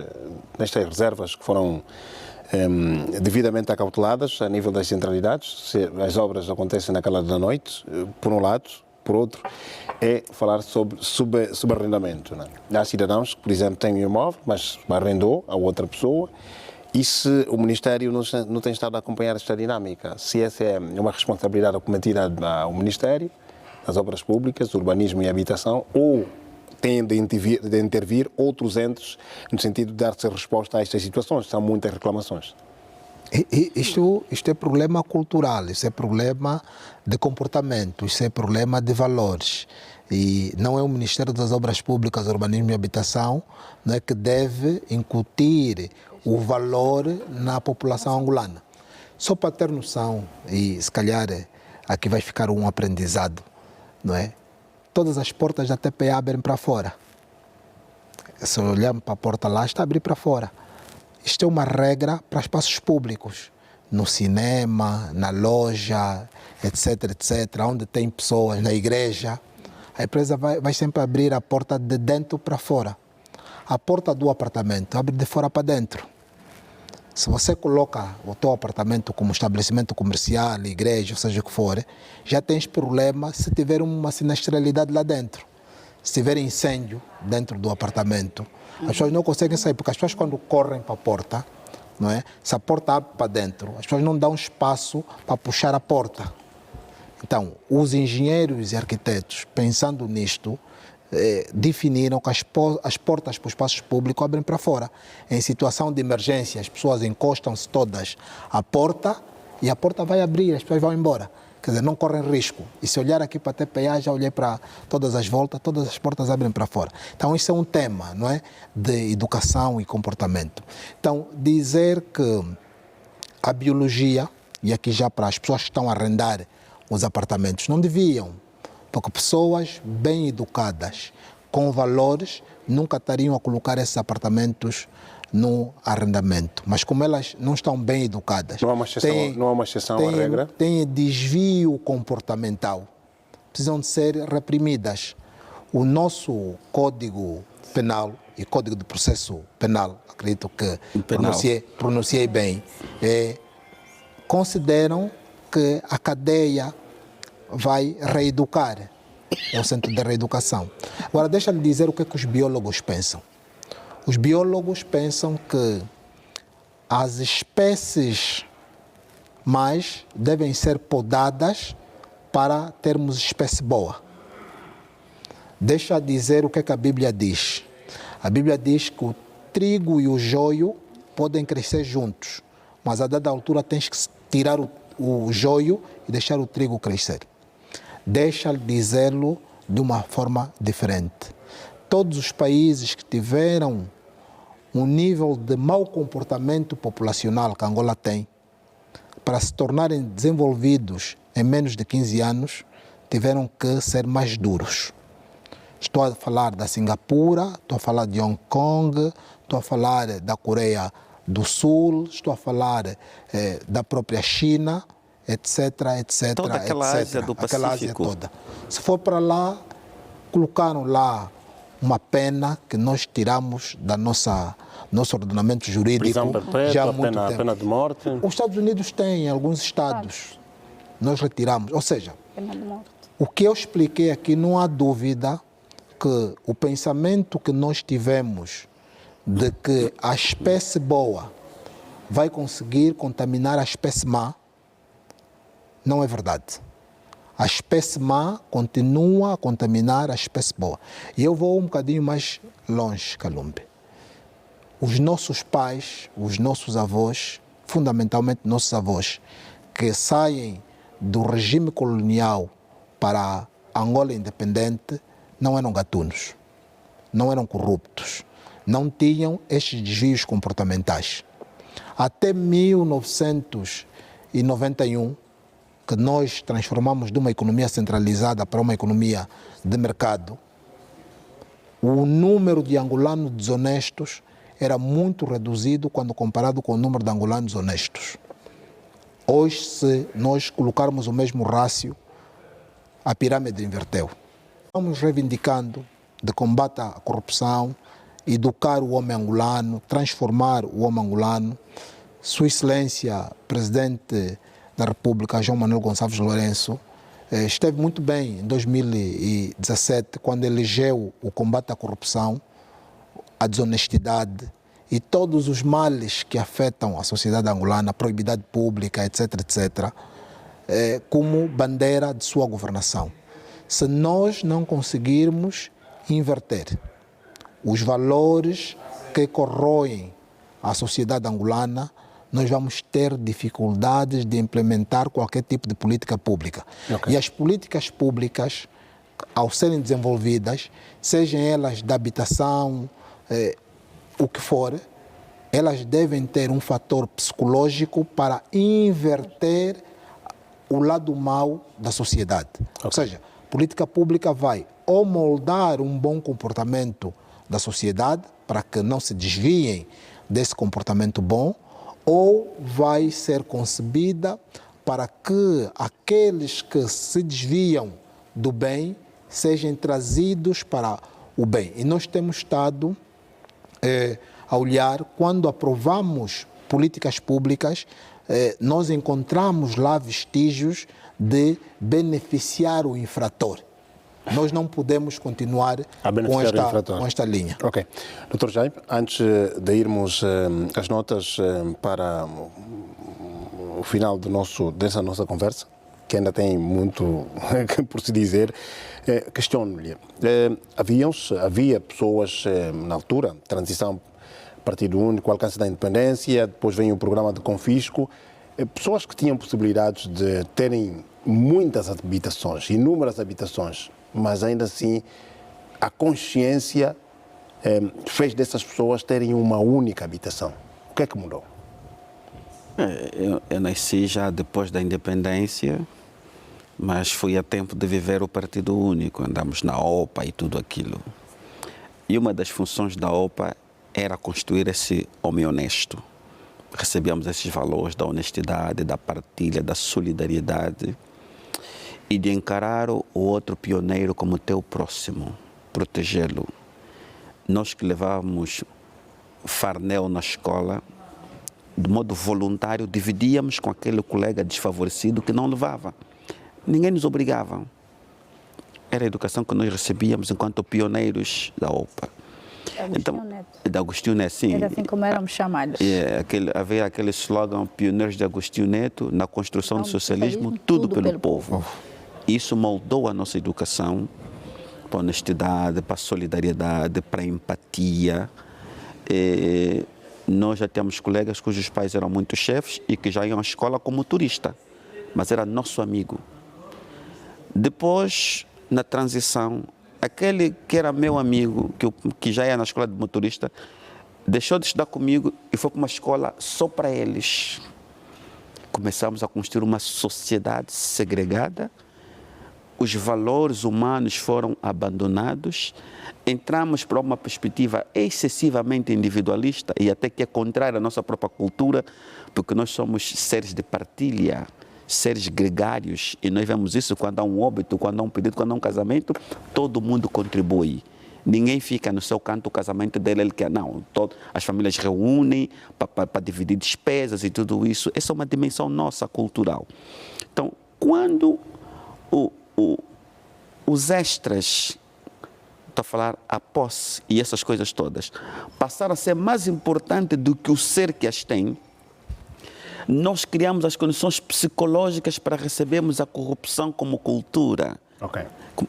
nestas reservas que foram devidamente acauteladas a nível das centralidades, se as obras acontecem naquela da noite, por um lado. Por outro, é falar sobre subarrendamento. Há cidadãos que, por exemplo, têm um imóvel, mas arrendou a outra pessoa. E se o Ministério não tem estado a acompanhar esta dinâmica? Se essa é uma responsabilidade cometida ao Ministério, das Obras Públicas, Urbanismo e Habitação, ou têm de intervir outros entes no sentido de dar-se resposta a estas situações? São muitas reclamações. Isto é problema cultural, isso é problema de comportamento, isso é problema de valores. E não é o Ministério das Obras Públicas, Urbanismo e Habitação, não é, que deve incutir o valor na população angolana. Só para ter noção, e se calhar aqui vai ficar um aprendizado, não é? Todas as portas da TPA abrem para fora. Se olharmos para a porta lá, está a abrir para fora. Isto é uma regra para espaços públicos, no cinema, na loja, etc, etc, onde tem pessoas, na igreja. A empresa vai sempre abrir a porta de dentro para fora. A porta do apartamento abre de fora para dentro. Se você coloca o teu apartamento como estabelecimento comercial, igreja, ou seja o que for, já tens problema se tiver uma sinistralidade lá dentro. Se tiver incêndio dentro do apartamento, as pessoas não conseguem sair, porque as pessoas quando correm para a porta, não é? Se a porta abre para dentro, as pessoas não dão espaço para puxar a porta. Então, os engenheiros e arquitetos, pensando nisto, definiram que as portas para os espaços públicos abrem para fora. Em situação de emergência, as pessoas encostam-se todas à porta e a porta vai abrir, as pessoas vão embora. Quer dizer, não correm risco. E se olhar aqui para a TPA, já olhei para todas as voltas, todas as portas abrem para fora. Então, isso é um tema, não é? De educação e comportamento. Então, dizer que a biologia, e aqui já para as pessoas que estão a arrendar os apartamentos, não deviam, porque pessoas bem educadas, com valores, nunca estariam a colocar esses apartamentos no arrendamento. Mas como elas não estão bem educadas, não há uma exceção à regra? Têm desvio comportamental, precisam de ser reprimidas. O nosso Código Penal e Código de Processo Penal, acredito que pronunciei bem, consideram que a cadeia vai reeducar, é o centro de reeducação. Agora, deixa-me dizer o que é que os biólogos pensam. Os biólogos pensam que as espécies mais devem ser podadas para termos espécie boa. Deixa dizer o que é que a Bíblia diz. A Bíblia diz que o trigo e o joio podem crescer juntos, mas a dada altura tens que tirar o joio e deixar o trigo crescer. Deixa dizê-lo de uma forma diferente. Todos os países que tiveram um nível de mau comportamento populacional que Angola tem, para se tornarem desenvolvidos em menos de 15 anos, tiveram que ser mais duros. Estou a falar da Singapura, estou a falar de Hong Kong, estou a falar da Coreia do Sul, estou a falar da própria China, etc, etc, toda aquela Ásia do Pacífico. Aquela Ásia toda. Se for para lá, colocaram lá uma pena que nós tiramos da nosso ordenamento jurídico prisão perpétua, já há muito tempo. Pena de morte. Os Estados Unidos têm, alguns estados. nós retiramos. Ou seja, o que eu expliquei aqui, não há dúvida que o pensamento que nós tivemos de que a espécie boa vai conseguir contaminar a espécie má, não é verdade. A espécie má continua a contaminar a espécie boa. E eu vou um bocadinho mais longe, Kalumbi. Os nossos pais, os nossos avós, fundamentalmente nossos avós, que saem do regime colonial para a Angola independente, não eram gatunos, não eram corruptos, não tinham estes desvios comportamentais. Até 1991, que nós transformamos de uma economia centralizada para uma economia de mercado, o número de angolanos desonestos era muito reduzido quando comparado com o número de angolanos honestos. Hoje, se nós colocarmos o mesmo rácio, a pirâmide inverteu. Estamos reivindicando de combate à corrupção, educar o homem angolano, transformar o homem angolano. Sua Excelência, Presidente da República, João Manuel Gonçalves Lourenço, esteve muito bem em 2017, quando elegeu o combate à corrupção, a desonestidade e todos os males que afetam a sociedade angolana, a proibidade pública, etc., etc., como bandeira de sua governação. Se nós não conseguirmos inverter os valores que corroem a sociedade angolana, nós vamos ter dificuldades de implementar qualquer tipo de política pública. Okay. E as políticas públicas, ao serem desenvolvidas, sejam elas da habitação, o que for, elas devem ter um fator psicológico para inverter o lado mau da sociedade. Okay. Ou seja, a política pública vai ou moldar um bom comportamento da sociedade para que não se desviem desse comportamento bom, ou vai ser concebida para que aqueles que se desviam do bem sejam trazidos para o bem. E nós temos estado a olhar, quando aprovamos políticas públicas, nós encontramos lá vestígios de beneficiar o infrator. Nós não podemos continuar com esta linha. Ok. Dr. Jaime, antes de irmos às notas para o final dessa nossa conversa, que ainda tem muito por se dizer, questiono-lhe. Havia pessoas na altura, transição, Partido Único, alcance da independência, depois vem o programa de confisco, pessoas que tinham possibilidades de terem muitas habitações, inúmeras habitações, mas ainda assim a consciência fez dessas pessoas terem uma única habitação. O que é que mudou? Eu nasci já depois da independência, mas fui a tempo de viver o Partido Único. Andamos na OPA e tudo aquilo. E uma das funções da OPA era construir esse homem honesto. Recebíamos esses valores da honestidade, da partilha, da solidariedade e de encarar o outro pioneiro como teu próximo, protegê-lo. Nós que levávamos farnel na escola, de modo voluntário, dividíamos com aquele colega desfavorecido que não levava. Ninguém nos obrigava. Era a educação que nós recebíamos enquanto pioneiros da OPA. Então, de Agostinho Neto, sim. Era assim como éramos chamados. Havia aquele slogan, pioneiros de Agostinho Neto, na construção do socialismo, tudo pelo povo. Isso moldou a nossa educação para a honestidade, para a solidariedade, para a empatia. Nós já temos colegas cujos pais eram muito chefes e que já iam à escola como turista, mas era nosso amigo. Depois, na transição, aquele que era meu amigo, que já ia na escola de motorista, deixou de estudar comigo e foi para uma escola só para eles. Começamos a construir uma sociedade segregada, os valores humanos foram abandonados, entramos para uma perspectiva excessivamente individualista e até que é contrária à nossa própria cultura, porque nós somos seres de partilha, seres gregários, e nós vemos isso quando há um óbito, quando há um pedido, quando há um casamento, todo mundo contribui. Ninguém fica no seu canto, o casamento dele, ele quer. Não, as famílias reúnem para dividir despesas e tudo isso. Essa é uma dimensão nossa, cultural. Então, Quando os extras, estou a falar a posse e essas coisas todas, passaram a ser mais importante do que o ser que as tem, nós criamos as condições psicológicas para recebermos a corrupção como cultura.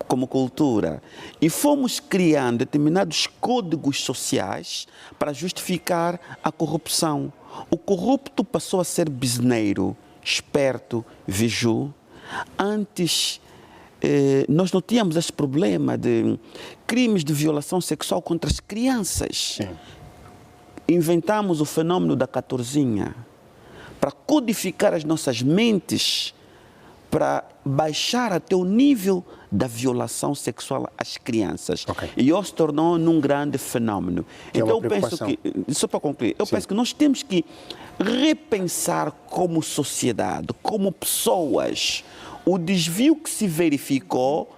Como cultura. E fomos criando determinados códigos sociais para justificar a corrupção. O corrupto passou a ser bisneiro, esperto, viju. Antes, nós não tínhamos esse problema de crimes de violação sexual contra as crianças. Sim. Inventamos o fenômeno da 14ª para codificar as nossas mentes, para baixar até o nível da violação sexual às crianças. E isso se tornou num grande fenômeno. Então eu penso que, só para concluir, eu penso que nós temos que repensar como sociedade, como pessoas, o desvio que se verificou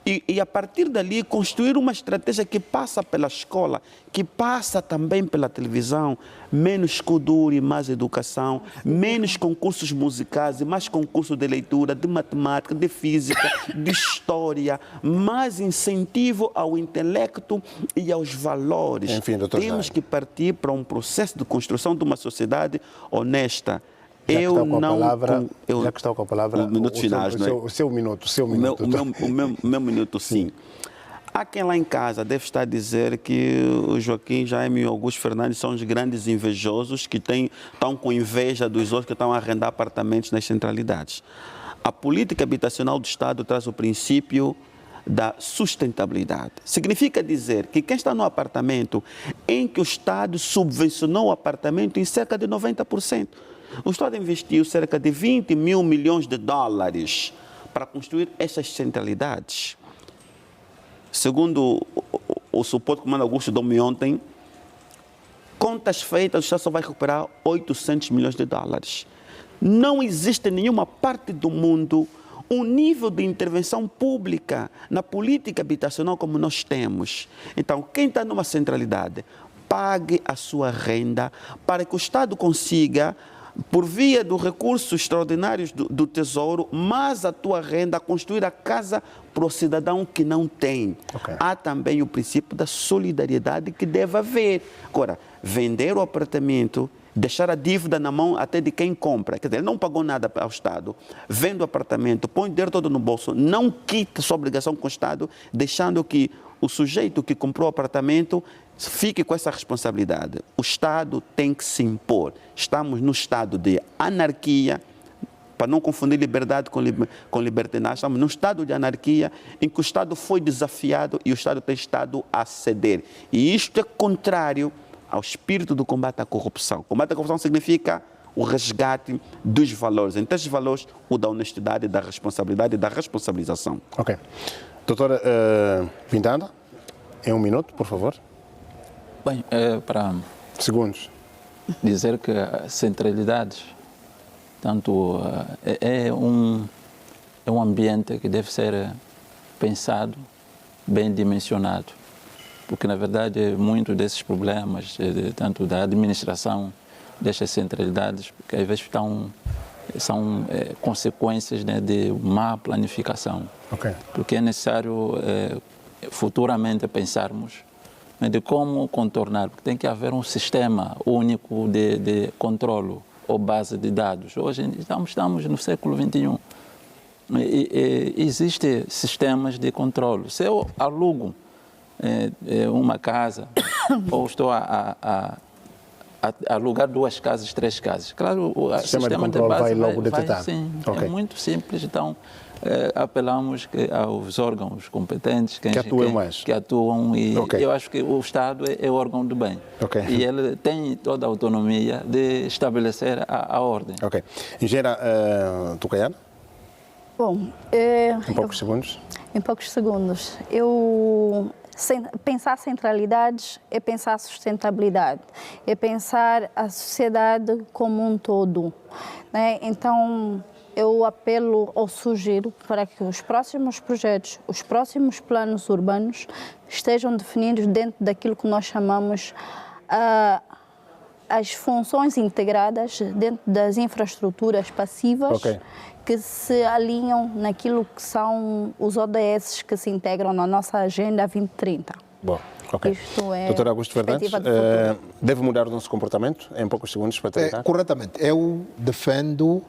e a partir dali construir uma estratégia que passa pela escola, que passa também pela televisão, menos Kuduri, mais educação, menos concursos musicais e mais concursos de leitura, de matemática, de física, de história, mais incentivo ao intelecto e aos valores. Enfim, temos que partir para um processo de construção de uma sociedade honesta. Já que está com a palavra, minutos finais, o seu minuto. O meu minuto, sim. Há quem lá em casa deve estar a dizer que o Joaquim, Jaime e Augusto Fernandes são os grandes invejosos que estão com inveja dos outros que estão a arrendar apartamentos nas centralidades. A política habitacional do Estado traz o princípio da sustentabilidade. Significa dizer que quem está no apartamento em que o Estado subvencionou o apartamento em cerca de 90%. O Estado investiu cerca de 20 mil milhões de dólares para construir essas centralidades. Segundo o suposto comando Augusto Domi ontem, contas feitas, o Estado só vai recuperar 800 milhões de dólares. Não existe em nenhuma parte do mundo um nível de intervenção pública na política habitacional como nós temos. Então, quem está numa centralidade, pague a sua renda para que o Estado consiga, por via dos recursos extraordinários do Tesouro, mais a tua renda, construir a casa para o cidadão que não tem. Há também o princípio da solidariedade que deve haver. Agora, vender o apartamento, deixar a dívida na mão até de quem compra, quer dizer, ele não pagou nada ao Estado, vende o apartamento, põe o dinheiro todo no bolso, não quita sua obrigação com o Estado, deixando que o sujeito que comprou o apartamento fique com essa responsabilidade. O Estado tem que se impor. Estamos no estado de anarquia, para não confundir liberdade com libertinagem, estamos num estado de anarquia em que o Estado foi desafiado e o Estado tem estado a ceder. E isto é contrário ao espírito do combate à corrupção. O combate à corrupção significa o resgate dos valores. Entre esses valores, o da honestidade, da responsabilidade e da responsabilização. Ok. Doutora Vintanda, em um minuto, por favor. Bem, para segundos dizer que a centralidade tanto é um ambiente que deve ser pensado, bem dimensionado, porque na verdade muitos desses problemas, tanto da administração destas centralidades, que às vezes são consequências, né, de má planificação, porque é necessário futuramente pensarmos de como contornar, porque tem que haver um sistema único de controlo ou base de dados. Hoje estamos no século XXI. Existem sistemas de controle. Se eu alugo uma casa ou estou a alugar 2 casas, 3 casas, claro, o sistema de controle vai logo detectar. Sim, é muito simples. Então, apelamos aos órgãos competentes que atuam e eu acho que o Estado é o órgão do bem e ele tem toda a autonomia de estabelecer a ordem. Engenheira Tucaiana? Bom, em poucos segundos. Em poucos segundos. Pensar centralidades é pensar sustentabilidade, é pensar a sociedade como um todo, né? Então, eu apelo ou sugiro para que os próximos projetos, os próximos planos urbanos estejam definidos dentro daquilo que nós chamamos as funções integradas dentro das infraestruturas passivas que se alinham naquilo que são os ODS que se integram na nossa Agenda 2030. Bom, ok. Isto é Doutor Augusto Fernandes, deve mudar o nosso comportamento em poucos segundos para terminar? Corretamente. Eu defendo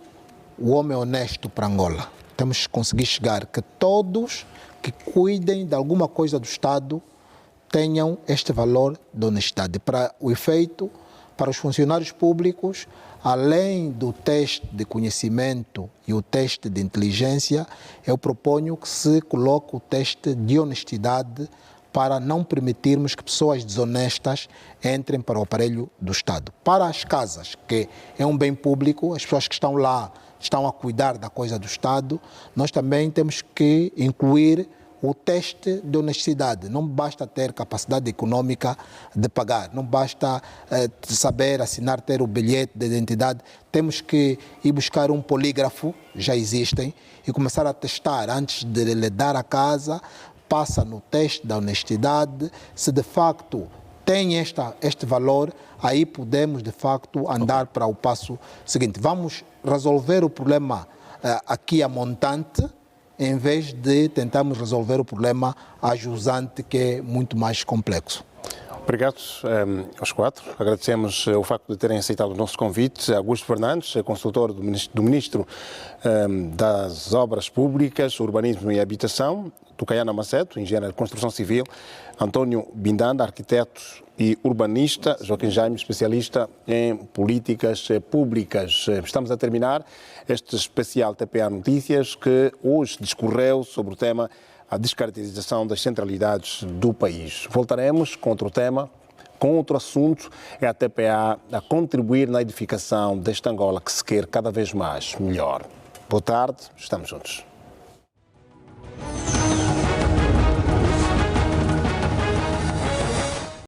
o homem honesto para Angola. Temos que conseguir chegar que todos que cuidem de alguma coisa do Estado tenham este valor de honestidade. Para o efeito, para os funcionários públicos, além do teste de conhecimento e o teste de inteligência, eu proponho que se coloque o teste de honestidade para não permitirmos que pessoas desonestas entrem para o aparelho do Estado. Para as casas, que é um bem público, as pessoas que estão lá estão a cuidar da coisa do Estado, nós também temos que incluir o teste de honestidade. Não basta ter capacidade econômica de pagar, não basta saber assinar, ter o bilhete de identidade. Temos que ir buscar um polígrafo, já existem, e começar a testar antes de lhe dar a casa, passa no teste da honestidade. Se de facto tem este valor, aí podemos de facto andar para o passo seguinte. Vamos resolver o problema aqui a montante, em vez de tentarmos resolver o problema a jusante, que é muito mais complexo. Obrigado aos quatro. Agradecemos o facto de terem aceitado o nosso convite. Augusto Fernandes, consultor do Ministro das Obras Públicas, Urbanismo e Habitação. Tucaiana Maceto, engenheiro de construção civil. António Bindanda, arquiteto e urbanista. Joaquim Jaime, especialista em políticas públicas. Estamos a terminar este especial TPA Notícias, que hoje discorreu sobre o tema a descaracterização das centralidades do país. Voltaremos com outro tema, com outro assunto, é a TPA a contribuir na edificação desta Angola que se quer cada vez mais melhor. Boa tarde, estamos juntos.